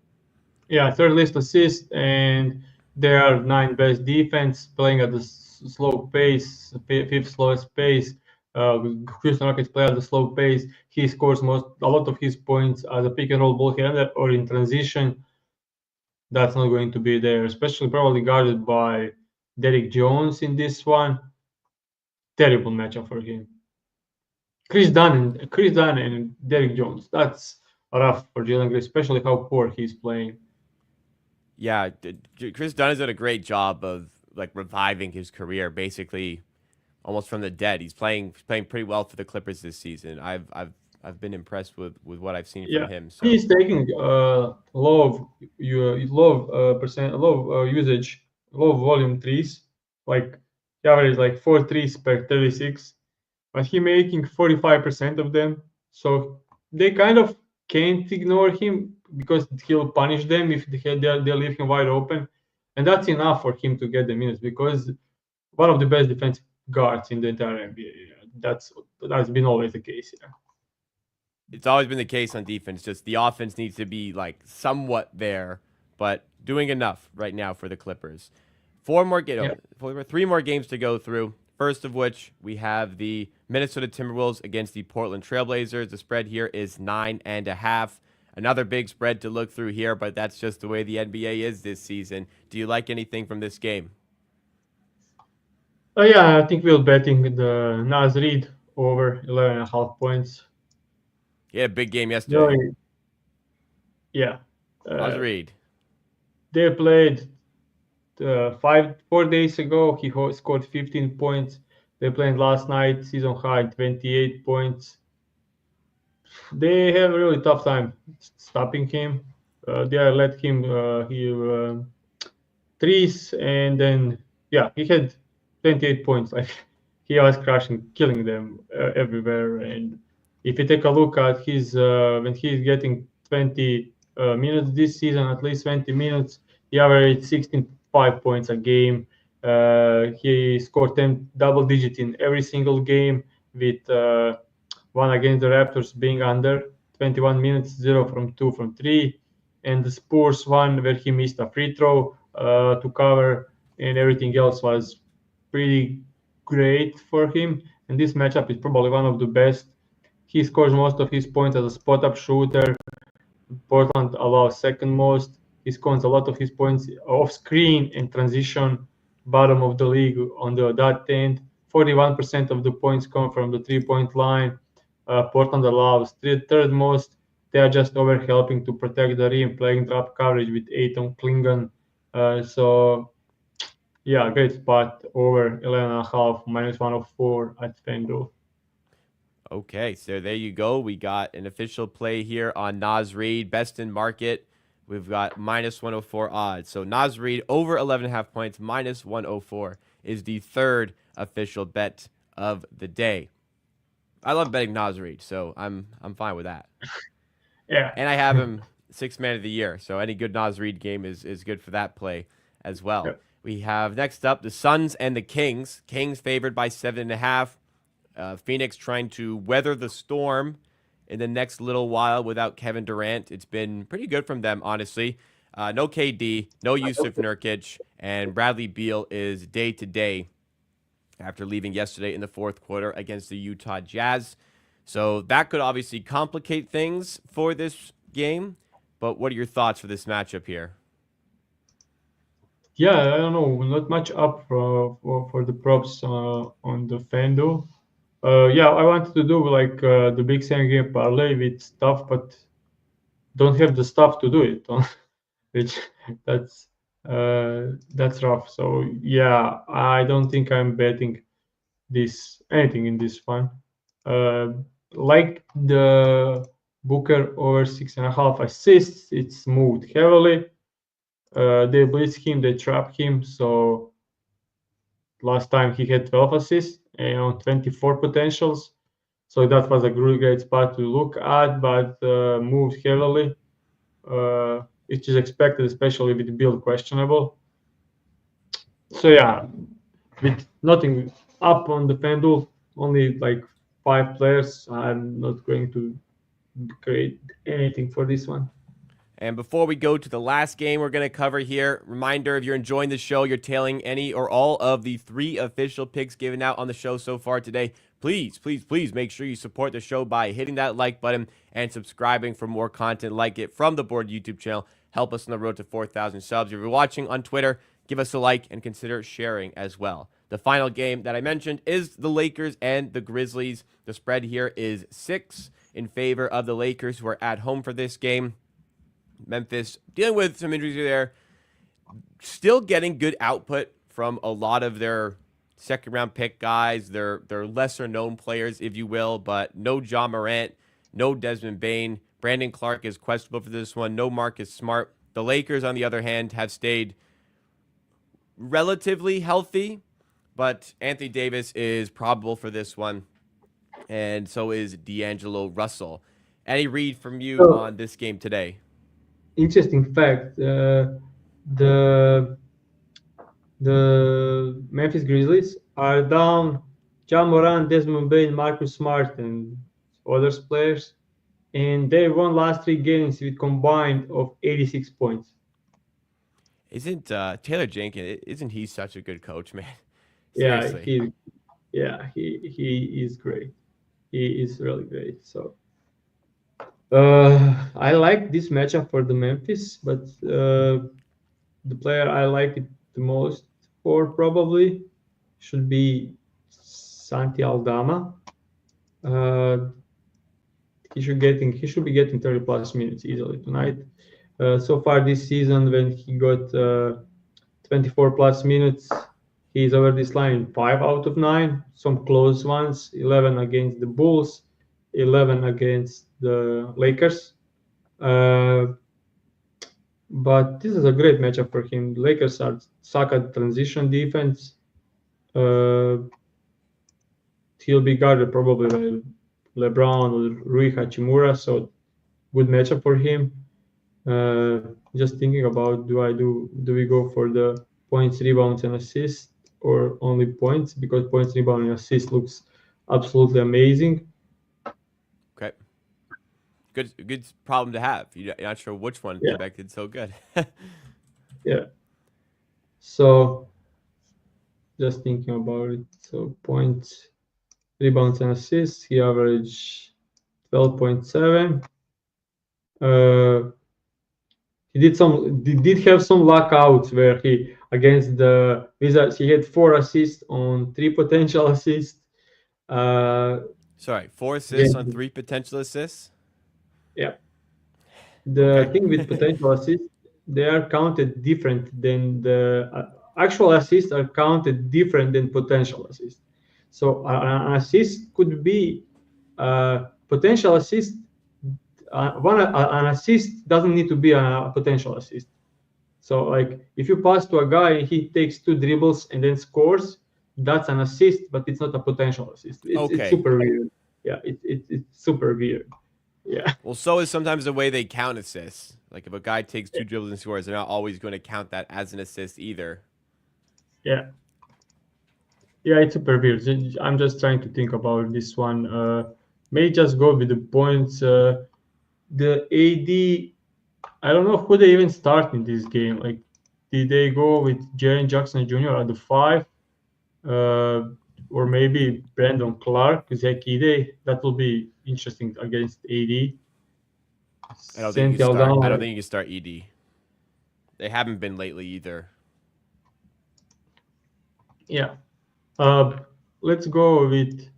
Yeah, third least assist, and they are 9th best defense, playing at the slow pace, fifth slowest pace. Houston Rockets play at the slow pace. He scores a lot of his points as a pick and roll ball handler or in transition. That's not going to be there, especially probably guarded by Derrick Jones in this one. Terrible matchup for him. Chris Dunn and Derrick Jones. That's rough for Jalen Green, especially how poor he's playing. Yeah, Chris Dunn has done a great job of like reviving his career, basically almost from the dead. He's playing pretty well for the Clippers this season. I've been impressed with what I've seen from Yeah, him. So he's taking low usage, low volume threes. Like he averages like 4 threes per 36, but he making 45% of them. So they kind of can't ignore him because he'll punish them if they leave him wide open, and that's enough for him to get the minutes because one of the best defensive guards in the entire NBA. That's been always the case. Yeah. it's always been the case on defense. Just the offense needs to be like somewhat there, but doing enough right now for the Clippers. Yeah. Three more games to go through. First of which we have the Minnesota Timberwolves against the Portland Trailblazers. The spread here is 9.5. Another big spread to look through here, but that's just the way the NBA is this season. Do you like anything from this game? Yeah, I think we're betting the Nas Reed over 11.5 points. He had a big game yesterday. Really, yeah. Naz Uh, Reid. they played 4 days ago. He scored 15 points. They played last night, season high, 28 points. They have a really tough time stopping him. They let him threes, and then yeah, he had 28 points. Like he was crushing, killing them everywhere. And if you take a look at his when he's getting 20 minutes this season, at least 20 minutes, he averaged 16.5 points a game. He scored 10 double digit in every single game with one against the Raptors being under 21 minutes, 0 from 2 from 3, and the Spurs one where he missed a free throw to cover, and everything else was pretty great for him. And this matchup is probably one of the best. He scores most of his points as a spot up shooter. Portland allows second most. He scores a lot of his points off screen and transition, bottom of the league on the that end. 41% of the points come from the 3-point line. Portland allows third most. They are just over helping to protect the rim, playing drop coverage with Aiton Klingon. So yeah, great spot over 11.5 minus 104 at FanDuel. Okay, so there you go. We got an official play here on Naz Reid, best in market. We've got minus 104 odds. So Naz Reid over 11.5 points, minus 104 is the third official bet of the day. I love betting Naz Reid, so I'm fine with that. Yeah. And I have him sixth man of the year, so any good Naz Reid game is good for that play as well. Yep. We have next up the Suns and the Kings. Kings favored by 7.5. Phoenix trying to weather the storm in the next little while without Kevin Durant. It's been pretty good from them, honestly. No KD, no Yusuf Nurkic, and Bradley Beal is day to day after leaving yesterday in the fourth quarter against the Utah Jazz. So that could obviously complicate things for this game. But what are your thoughts for this matchup here? Yeah, I don't know, not much up for the props on the FanDuel. Yeah, I wanted to do like the big same game parlay with stuff, but don't have the stuff to do it, which that's that's rough. So yeah, I don't think I'm betting this anything in this one. Uh, like the Booker over 6.5 assists, it's moved heavily. They blitz him, they trap him. So last time he had 12 assists and on 24 potentials. So that was a great spot to look at, but moved heavily, which is expected, especially with Bill questionable. So yeah, with nothing up on the FanDuel, only like 5 players, I'm not going to create anything for this one. And before we go to the last game we're going to cover here, reminder, if you're enjoying the show, you're tailing any or all of the 3 official picks given out on the show so far today, please make sure you support the show by hitting that like button and subscribing for more content like it from the Board YouTube channel. Help us on the road to 4,000 subs. If you're watching on Twitter, give us a like and consider sharing as well. The final game that I mentioned is the Lakers and the Grizzlies. The spread here is 6 in favor of the Lakers, who are at home for this game. Memphis dealing with some injuries there, still getting good output from a lot of their second-round pick guys, their lesser-known players, if you will, but no Ja Morant, no Desmond Bane. Brandon Clark is questionable for this one. No Marcus Smart. The Lakers, on the other hand, have stayed relatively healthy, but Anthony Davis is probable for this one, and so is D'Angelo Russell. Any read from you on this game today? Interesting fact: the Memphis Grizzlies are down Ja Morant, Desmond Bane, Marcus Smart, and other players, and they won last 3 games with combined of 86 points. Isn't Taylor Jenkins? Isn't he such a good coach, man? Yeah, Seriously. he is great. He is really great. So I like this matchup for the Memphis, but the player I like it the most for probably should be Santi Aldama. He should be getting 30 plus minutes easily tonight. So far this season, when he got 24 plus minutes, he's over this line in 5 out of 9. Some close ones: 11 against the Bulls, 11 against the Lakers. But this is a great matchup for him. The Lakers suck at transition defense. He'll be guarded probably by LeBron or Rui Hachimura, so good matchup for him. Just thinking about, do we go for the points, rebounds, and assists, or only points? Because points, rebound, and assists looks absolutely amazing. Okay. Good problem to have. You're not sure which one connected so good. Yeah. So just thinking about it. So points, rebounds, and assists, he averaged 12.7. He did have some lockouts where he against the Wizards he had 4 assists on 3 potential assists. Sorry, 4 assists on 3 potential assists. Yeah. The thing with potential assists, they are counted different than the actual assists are counted different than potential assists. So an assist could be potential assist. An assist doesn't need to be a potential assist. So like if you pass to a guy and he takes 2 dribbles and then scores, that's an assist, but it's not a potential assist. It's super weird. Yeah, it's super weird. Yeah. Well, so is sometimes the way they count assists. Like if a guy takes 2 dribbles and scores, they're not always going to count that as an assist either. Yeah. Yeah, it's super weird. I'm just trying to think about this one. May just go with the points. The AD, I don't know who they even start in this game. Like, did they go with Jaren Jackson Jr. at the 5? Or maybe Brandon Clark, Zach Edey? That will be interesting against AD. I don't think you can start ED. They haven't been lately either. Yeah. Let's go with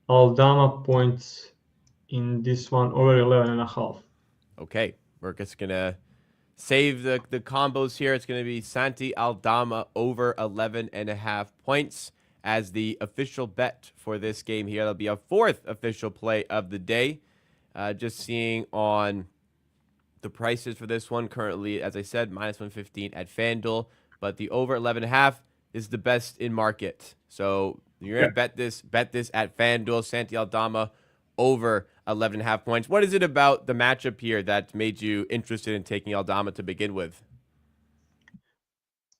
Aldama points in this one over 11.5. Okay, we're just gonna save the combos here. It's gonna be Santi Aldama over 11.5 points as the official bet for this game here. That'll be a 4th official play of the day. Just seeing on the prices for this one currently, as I said, -115 at FanDuel, but the over 11.5 is the best in market. So you're gonna bet this at FanDuel. Santi Aldama over 11.5 points. What is it about the matchup here that made you interested in taking Aldama to begin with?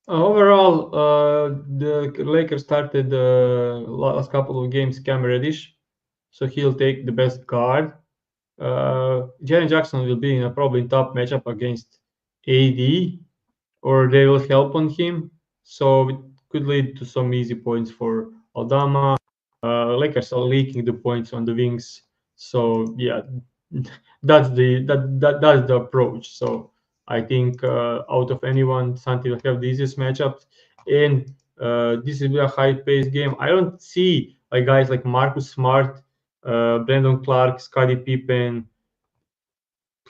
Overall, the Lakers started the last couple of games Cam Reddish, so he'll take the best guard. Jaren Jackson will be in a probably tough matchup against AD, or they will help on him. So it could lead to some easy points for Aldama. Lakers are leaking the points on the wings. So yeah, that's the approach. So I think out of anyone, Santi will have the easiest matchups, and this will be a high-paced game. I don't see like guys like Marcus Smart, Brandon Clark, Scottie Pippen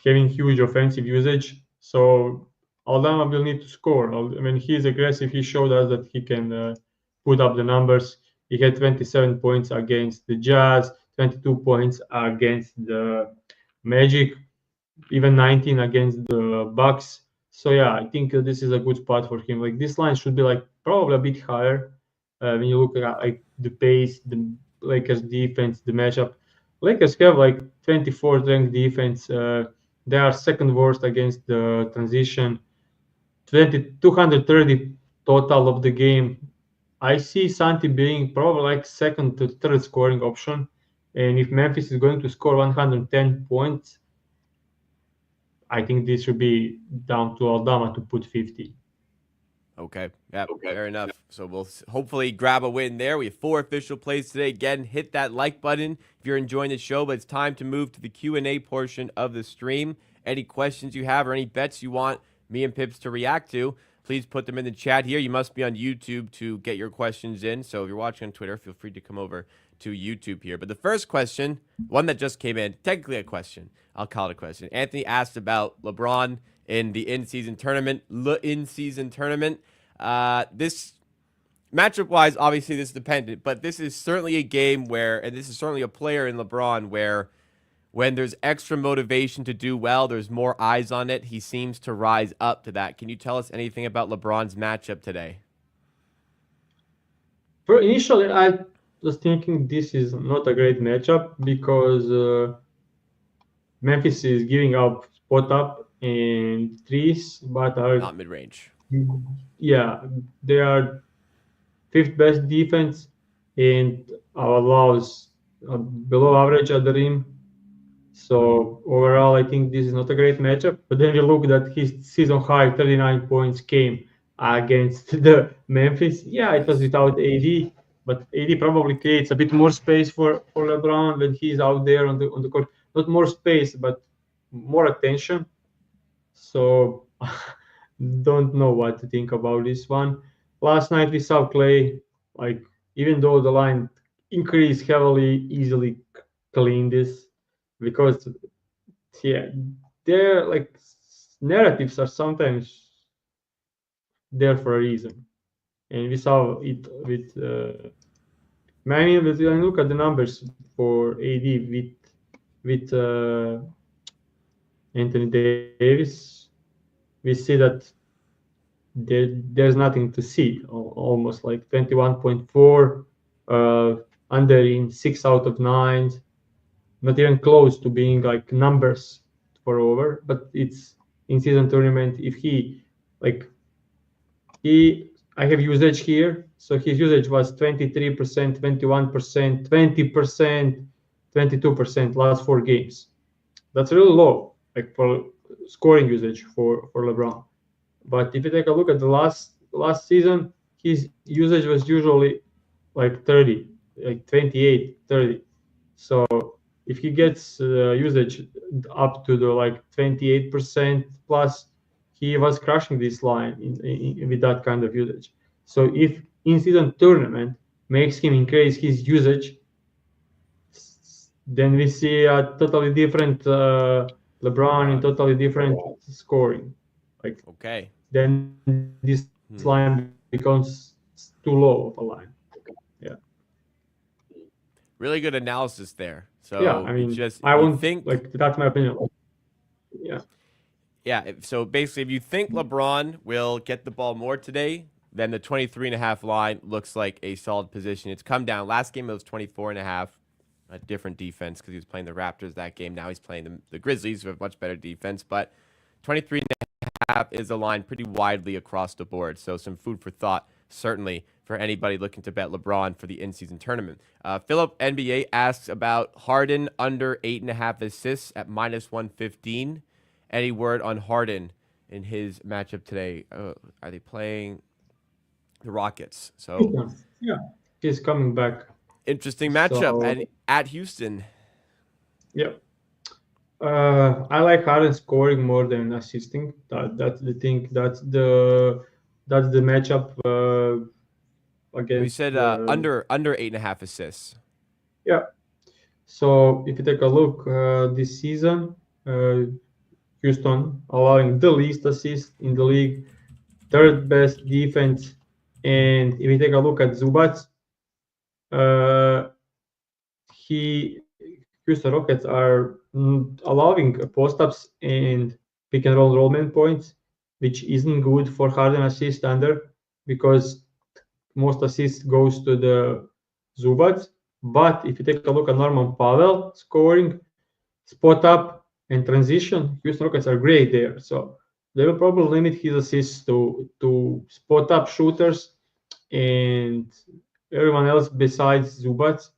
having huge offensive usage. So Aldama will need to score. When he's aggressive, he showed us that he can put up the numbers. He had 27 points against the Jazz, 22 points against the Magic, even 19 against the Bucks. So yeah, I think this is a good spot for him. Like this line should be like probably a bit higher when you look at like the pace, the Lakers defense, the matchup. Lakers have like 24th ranked defense. They are second worst against the transition. 230 total of the game. I see Santi being probably like second to third scoring option. And if Memphis is going to score 110 points, I think this should be down to Aldama to put 50. Okay. Yep. Fair enough. So we'll hopefully grab a win there. We have 4 official plays today. Again, hit that like button if you're enjoying the show. But it's time to move to the Q&A portion of the stream. Any questions you have or any bets you want me and Pips to react to, please put them in the chat here. You must be on YouTube to get your questions in. So if you're watching on Twitter, feel free to come over to YouTube here. But the first question, one that just came in, technically a question. I'll call it a question. Anthony asked about LeBron in the in-season tournament. This matchup-wise, obviously this is dependent, but this is certainly a game where, and this is certainly a player in LeBron where when there's extra motivation to do well, there's more eyes on it. He seems to rise up to that. Can you tell us anything about LeBron's matchup today? For initially, I was thinking this is not a great matchup because Memphis is giving up spot up and threes, but are Not mid-range. yeah, they are fifth best defense and allows below average at the rim. So overall, I think this is not a great matchup. But then you look that his season high 39 points came against the Memphis. Yeah, it was without AD, but AD probably creates a bit more space for LeBron when he's out there on the court. Not more space, but more attention. So don't know what to think about this one. Last night we saw Clay, like even though the line increased heavily, easily clean this because yeah, their like narratives are sometimes there for a reason, and we saw it with. I mean, when you look at the numbers for AD with Anthony Davis, we see that there's nothing to see. Almost like 21.4, under in 6 out of 9, not even close to being like numbers for over. But it's in season tournament. If he like I have usage here, so his usage was 23%, 21%, 20%, 22% last 4 games. That's really low, like for scoring usage for LeBron. But if you take a look at the last season, his usage was usually like 30, like 28, 30. So if he gets usage up to the like 28% plus, he was crushing this line with that kind of usage. So if in-season tournament makes him increase his usage, then we see a totally different LeBron and totally different scoring. Like Okay. then this line becomes too low of a line. Yeah. Really good analysis there. Yeah, So I it's mean, just, I if you won't think, like that's my opinion. Yeah. yeah, so basically, if you think LeBron will get the ball more today, then the 23.5 line looks like a solid position. It's come down. Last game, it was 24.5. A different defense because he was playing the Raptors that game. Now he's playing the Grizzlies, who have much better defense. But 23.5 is a line pretty widely across the board. So some food for thought certainly for anybody looking to bet LeBron for the in-season tournament. Philip NBA asks about Harden under 8.5 assists at -115. Any word on Harden in his matchup today? Are they playing the Rockets? So Yeah, he's coming back. interesting matchup So at Houston. yeah, I like Harden scoring more than assisting. That's the thing. That's the matchup We against said the under 8.5 assists. yeah. So if you take a look this season, uh, Houston allowing the least assists in the league, third best defense, and if you take a look at Zubats, uh, he Houston Rockets are allowing post-ups and pick and roll rollman points, which isn't good for Harden assist under because most assists goes to the Zubats. But if you take a look at Norman Powell scoring, spot up and transition, Houston Rockets are great there. So they will probably limit his assists to spot up shooters and everyone else besides Zubats.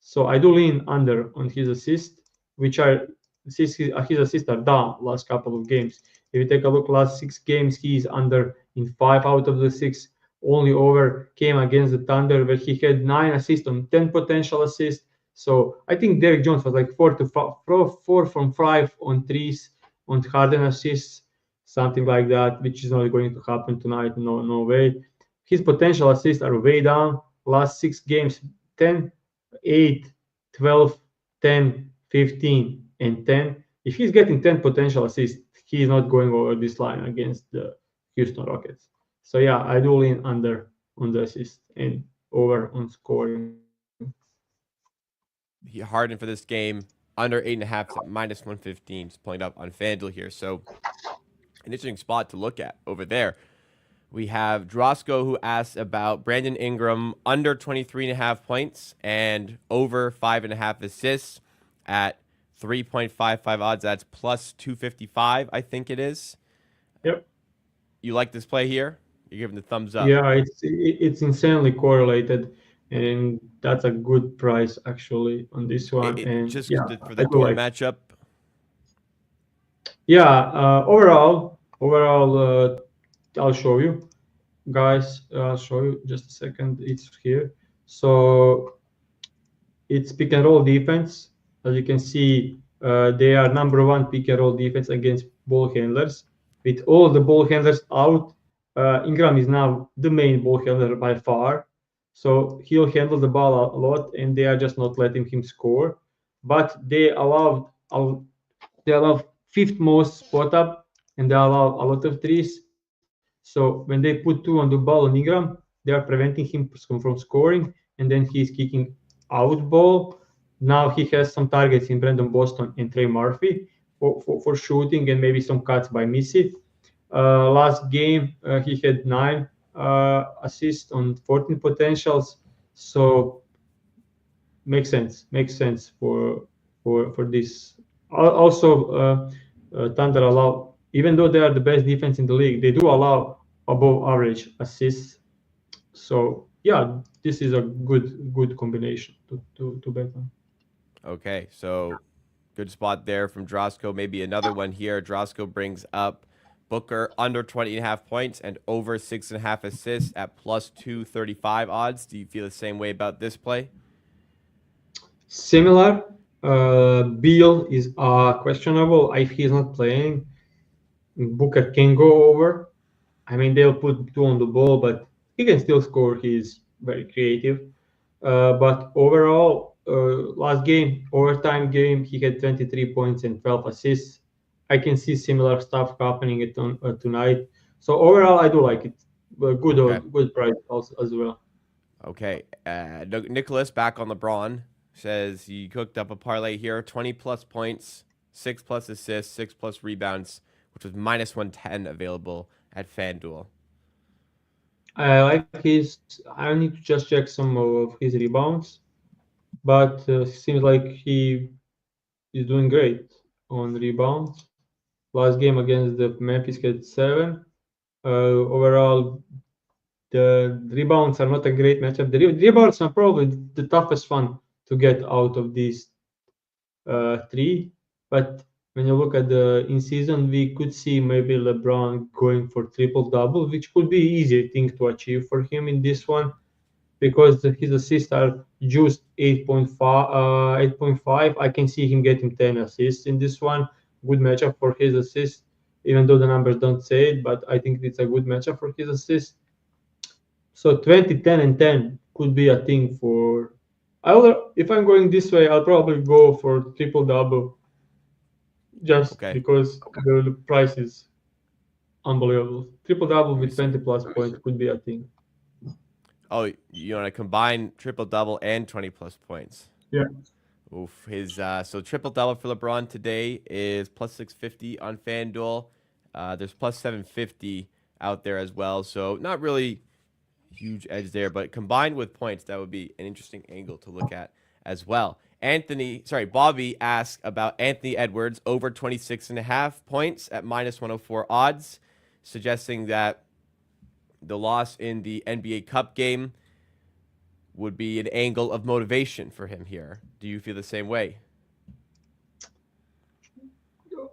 So I do lean under on his assist, which are his assists are down last couple of games. If you take a look last 6 games, he is under in 5 out of the 6. Only over came against the Thunder where he had 9 assists on 10 potential assists. So I think Derek Jones was like 4 from 5 on threes on Harden assists, something like that, which is not going to happen tonight. No, no way. His potential assists are way down. Last 6 games, 10, 8, 12, 10, 15, and 10. If he's getting 10 potential assists, he is not going over this line against the Houston Rockets. So yeah, I do lean under on the assist and over on scoring. Harden for this game under 8.5 at -115. Just pulling up on FanDuel here. So an interesting spot to look at over there. We have Drosko who asks about Brandon Ingram under 23.5 points and over 5.5 assists at 3.55 odds. That's plus 255, I think it is. Yep. You like this play here? You're giving the thumbs up. Yeah, it's insanely correlated, and that's a good price actually on this one. And Just yeah, for I the do Dort like. matchup. Yeah, overall, I'll show you, guys. I'll show you just a second. It's here. So it's pick and roll defense. As you can see, they are number one pick and roll defense against ball handlers. With all the ball handlers out, Ingram is now the main ball handler by far. So he'll handle the ball a lot, and they are just not letting him score. But they allow fifth most spot up, and they allow a lot of threes. So when they put two on the ball on Ingram, they are preventing him from scoring, and then he's kicking out ball. Now he has some targets in Brandon Boston and Trey Murphy for shooting and maybe some cuts by Missy. Last game, he had 9 assists on 14 potentials. So makes sense for this. Also, Thunder allow, even though they are the best defense in the league, they do allow above average assists. So yeah, this is a good combination to bet on. Okay, so good spot there from Drosko. Maybe another one here. Drosko brings up Booker under 20.5 points and over 6.5 assists at plus 235 odds. Do you feel the same way about this play? Similar. Beal is questionable. If he's not playing, Booker can go over. I mean, they'll put two on the ball, but he can still score. He's very creative. But overall, last game, overtime game, he had 23 points and 12 assists. I can see similar stuff happening tonight. So overall, I do like it. Okay. Good price also as well. Okay. Nicholas back on LeBron says he cooked up a parlay here 20 plus points, 6 plus assists, 6 plus rebounds, which was -110 available at FanDuel. I like his. I need to just check some of his rebounds, but seems like he is doing great on rebounds. Last game against the Memphis had 7. Overall, the rebounds are not a great matchup. The rebounds are probably the toughest one to get out of these three. But when you look at the in season, we could see maybe LeBron going for triple double, which could be easy thing to achieve for him in this one because his assists are just 8.5. 8.5. I can see him getting 10 assists in this one. Good matchup for his assists, even though the numbers don't say it, but I think it's a good matchup for his assists. So 20, 10, and 10 could be a thing for. If I'm going this way, I'll probably go for triple double just Okay. because the price is unbelievable. Triple double Let me with see. 20 plus points could be a thing. Oh, you want to combine triple double and 20 plus points? Yeah. Oof. His so triple double for LeBron today is plus 650 on FanDuel. There's plus 750 out there as well. So not really huge edge there, but combined with points, that would be an interesting angle to look at as well. Bobby asked about Anthony Edwards over 26.5 points at minus 104 odds, suggesting that the loss in the NBA Cup game would be an angle of motivation for him here. Do you feel the same way?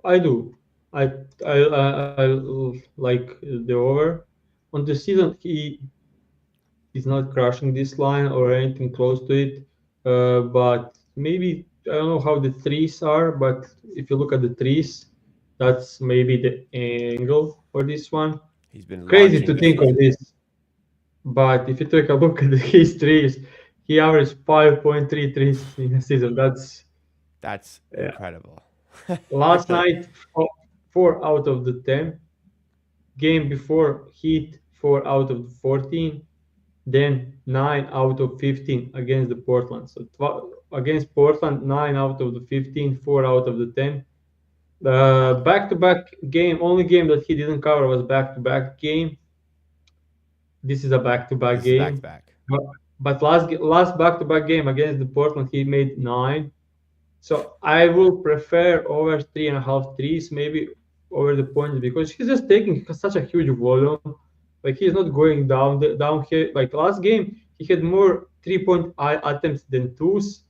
I do. I like the over. On the season, he is not crushing this line or anything close to it. But maybe I don't know how the threes are, but if you look at the threes, that's maybe the angle for this one. He's been Crazy launching to this think of season. this, but if you take a look at his threes, he averaged 5.3 threes in a season. That's Yeah. incredible. Last night, 4 out of the 10. Game before, Heat 4 out of the 14. Then 9 out of 15 against the Portland. So against Portland, 9 out of the 15, 4 out of the 10. The Wow. back-to-back game, only game that he didn't cover was back-to-back game. This is a back-to-back This is back to game. back. But, but last back-to-back game against the Portland, he made 9. So I will prefer over 3.5 threes, maybe over the points because he's just taking such a huge volume. Like he's not going down here. Like last game, he had more 3-point attempts than twos.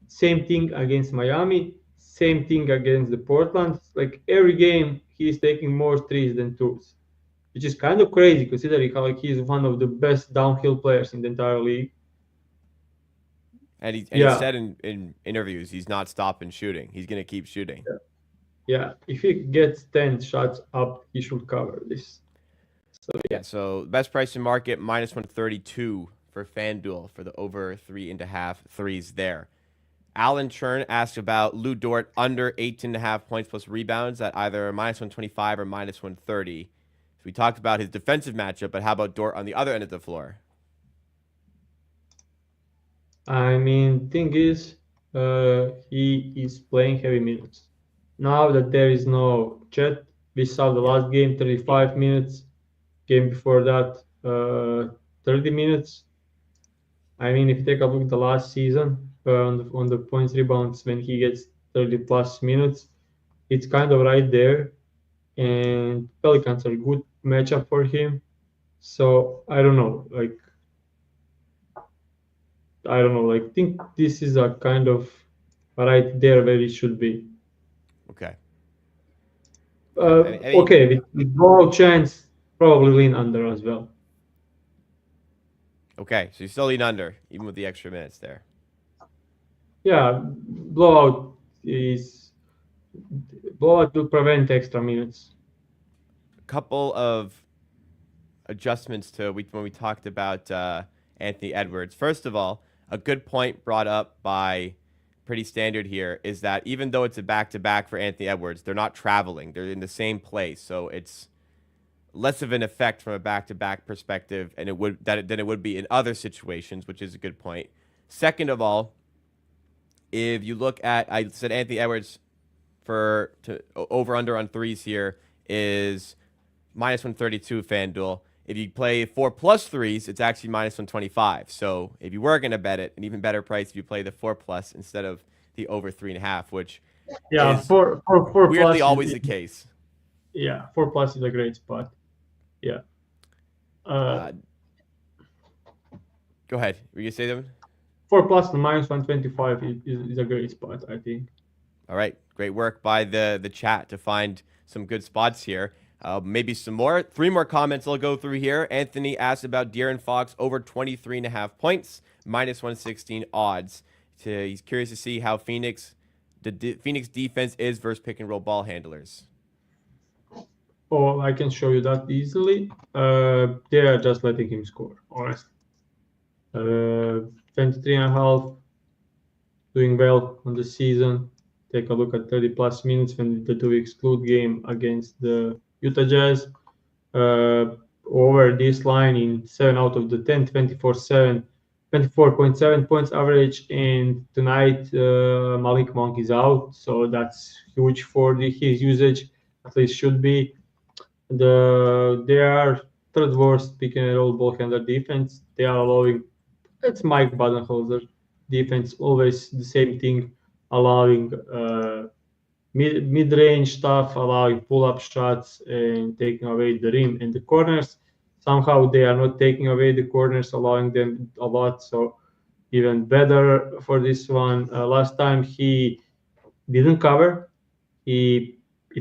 Same thing against Miami. Same thing against the Portland. Like every game, he's taking more threes than twos, which is kind of crazy considering how like he's one of the best downhill players in the entire league. And he Yeah, said in interviews he's not stopping shooting. He's gonna keep shooting. yeah. If he gets 10 shots up, he should cover this. So yeah. Yeah, so best price in market minus 132 for FanDuel for the over 3.5 threes there. Alan Churn asked about Lou Dort under 18.5 points plus rebounds at either minus 125 or minus 130. So we talked about his defensive matchup, but how about Dort on the other end of the floor? I mean, thing is, he is playing heavy minutes. Now that there is no Chet, we saw the Yeah, last game 35 minutes, game before that 30 minutes. I mean, if you take a look at the last season on the points rebounds when he gets 30 plus minutes, it's kind of right there. And Pelicans are a good matchup for him. So I don't know, like I don't know, like think this is a kind of right there where it should be. okay. Yeah, I mean, Okay, with blowout chance, probably lean under as well. okay, so you still lean under, even with the extra minutes there. Yeah, blowout will prevent extra minutes. A couple of adjustments to when we talked about Anthony Edwards. First of all, a good point brought up by Pretty Standard here is that even though it's a back-to-back for Anthony Edwards, they're not traveling. They're in the same place, so it's less of an effect from a back-to-back perspective, and than it would be in other situations, which is a good point. Second of all, if you look at, I said Anthony Edwards over under on threes here is minus 132 FanDuel. If you play 4 plus threes, it's actually minus 125. So if you were going to bet it, an even better price if you play the 4 plus instead of the over 3.5, which Yeah, is four weirdly plus. always the case. Yeah, 4 plus is a great spot. Yeah. Uh, Uh, Go ahead. Were you gonna say them? 4 plus and minus 125 is a great spot, I think. All right, great work by the chat to find some good spots here. Maybe some more. 3 more comments I'll go through here. Anthony asked about De'Aaron Fox over 23.5 points, minus 116 odds. He's curious to see how Phoenix defense is versus pick and roll ball handlers. Oh, I can show you that easily. They are just letting him score, honestly. 23.5, doing well on the season. Take a look at 30 plus minutes when the 2 exclude game against the Utah Jazz. Over this line in 7 out of the 10, 24.7 points average. And tonight, Malik Monk is out, so that's huge for his usage, at least should be. They are third worst pick and roll ball handler defense. They are allowing, it's Mike Budenholzer defense, always the same thing, allowing mid-range stuff, allowing pull-up shots and taking away the rim and the corners. Somehow they are not taking away the corners, allowing them a lot. So even better for this one. Last time he didn't cover. It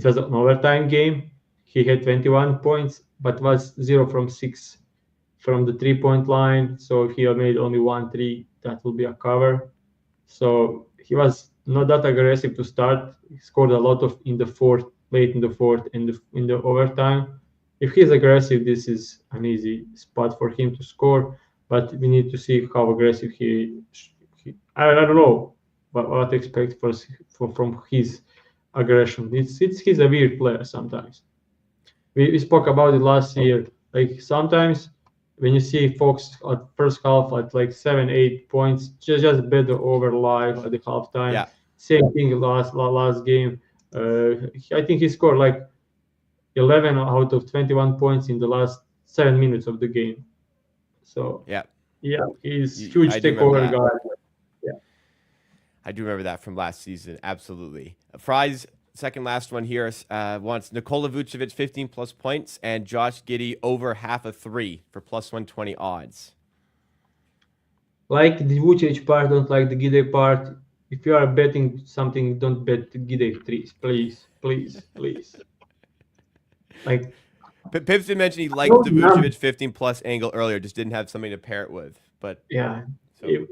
was an overtime game. He had 21 points, but was 0 from 6 from the 3-point line. So if he had made only 1 3, that will be a cover. So he was not that aggressive to start. He scored a lot of late in the fourth, and in the overtime. If he's aggressive, this is an easy spot for him to score. But we need to see how aggressive I don't know what to expect from his aggression. He's a weird player sometimes. We spoke about it last year. Like sometimes when you see Fox at first half at like 7-8 points, just better over live at the halftime. Yeah. Same thing last game. I think he scored like 11 out of 21 points in the last 7 minutes of the game. So yeah, he's huge takeover guy. Yeah, I do remember that from last season. Absolutely. Fry's second last one here wants Nikola Vucevic 15 plus points and Josh Giddey over half a 3 for plus 120 odds. Like the Vucevic part, don't like the Giddey part. If you are betting something, don't bet Giddey threes, please. Like Pips did mention he liked the Vucevic 15 plus angle earlier, just didn't have something to pair it with. But yeah,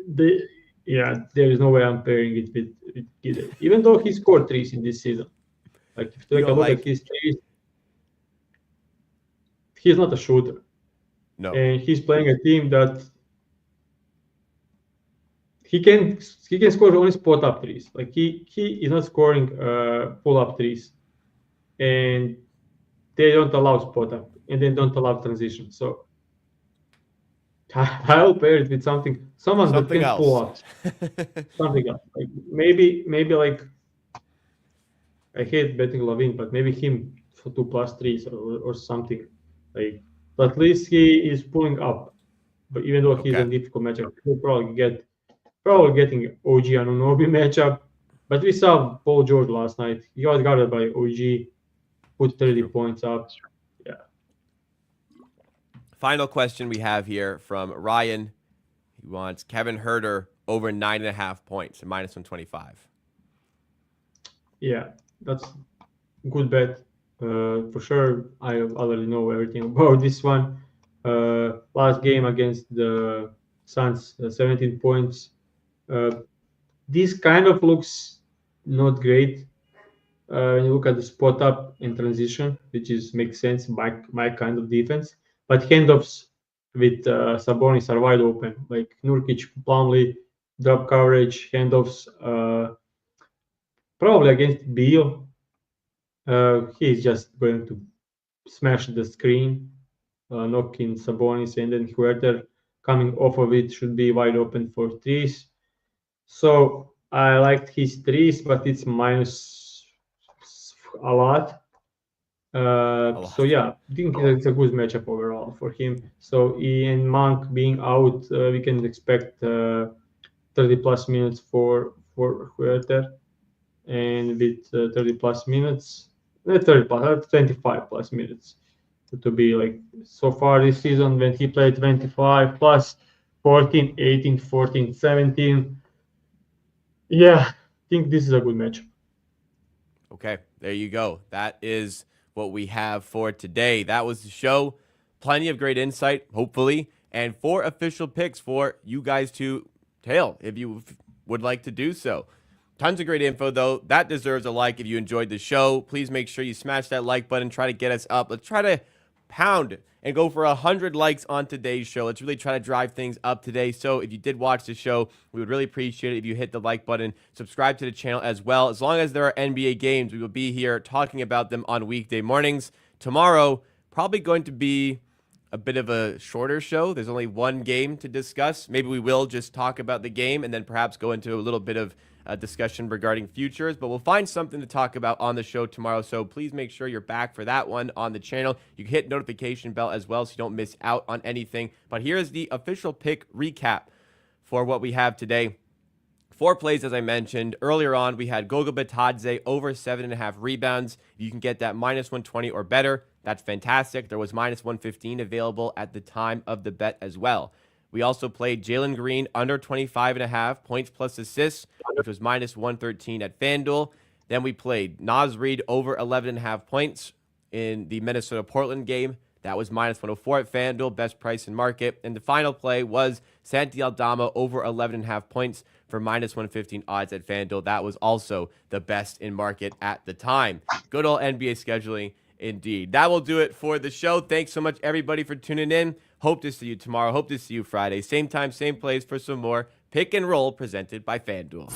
there is no way I'm pairing it with Giddey, even though he scored threes in this season. Like if you take a look at his threes, he's not a shooter. No, and he's playing a team that he can score only spot up threes. Like he is not scoring pull up threes, and they don't allow spot up, and they don't allow transition. So I'll pair it with something that can else. pull up. Something else. Like maybe like I hate betting Lavin, but maybe him for 2 plus 3s or something. Like at least he is pulling up. But even though he's a difficult matchup, he'll probably getting OG Anunoby matchup. But we saw Paul George last night. He got guarded by OG, put 30 points up. Yeah. Final question we have here from Ryan. He wants Kevin Huerter over 9.5 points and minus 125. Yeah, that's a good bet. For sure, I already know everything about this one. Last game against the Suns, 17 points. This kind of looks not great when you look at the spot up and transition, which makes sense, my kind of defense. But handoffs with Sabonis are wide open, like Nurkic, Plumlee, drop coverage, handoffs. Probably against Beal, he's just going to smash the screen, knock in Sabonis, and then Huerter coming off of it should be wide open for threes. So I liked his threes, but it's minus a lot. So yeah, I think it's a good matchup overall for him. So Ian Monk being out, we can expect 30 plus minutes for Huerter, and with 30 plus minutes, 25 plus minutes to be like so far this season when he played 25 plus 14, 18, 14, 17. Yeah, I think this is a good match. Okay, there you go. That is what we have for today. That was the show. Plenty of great insight, hopefully, and 4 official picks for you guys to tail if you would like to do so. Tons of great info, though. That deserves a like if you enjoyed the show. Please make sure you smash that like button. Try to get us up. Let's try to pound and go for 100 likes on today's show. Let's really try to drive things up today. So if you did watch the show, we would really appreciate it if you hit the like button. Subscribe to the channel as well. As long as there are NBA games, we will be here talking about them on weekday mornings. Tomorrow, probably going to be a bit of a shorter show. There's only one game to discuss. Maybe we will just talk about the game and then perhaps go into a little bit of discussion regarding futures, but we'll find something to talk about on the show tomorrow. So please make sure you're back for that one on the channel. You can hit notification bell as well so you don't miss out on anything. But here's the official pick recap for what we have today. 4 plays, as I mentioned earlier on, we had Goga Bitadze over 7.5 rebounds. You can get that minus 120 or better. That's fantastic. There was minus 115 available at the time of the bet as well. We also played Jalen Green under 25.5 points plus assists, which was minus 113 at FanDuel. Then we played Naz Reid over 11.5 points in the Minnesota-Portland game. That was minus 104 at FanDuel, best price in market. And the final play was Santi Aldama over 11.5 points for minus 115 odds at FanDuel. That was also the best in market at the time. Good old NBA scheduling indeed. That will do it for the show. Thanks so much, everybody, for tuning in. Hope to see you tomorrow. Hope to see you Friday. Same time, same place for some more Pick and Roll presented by FanDuel.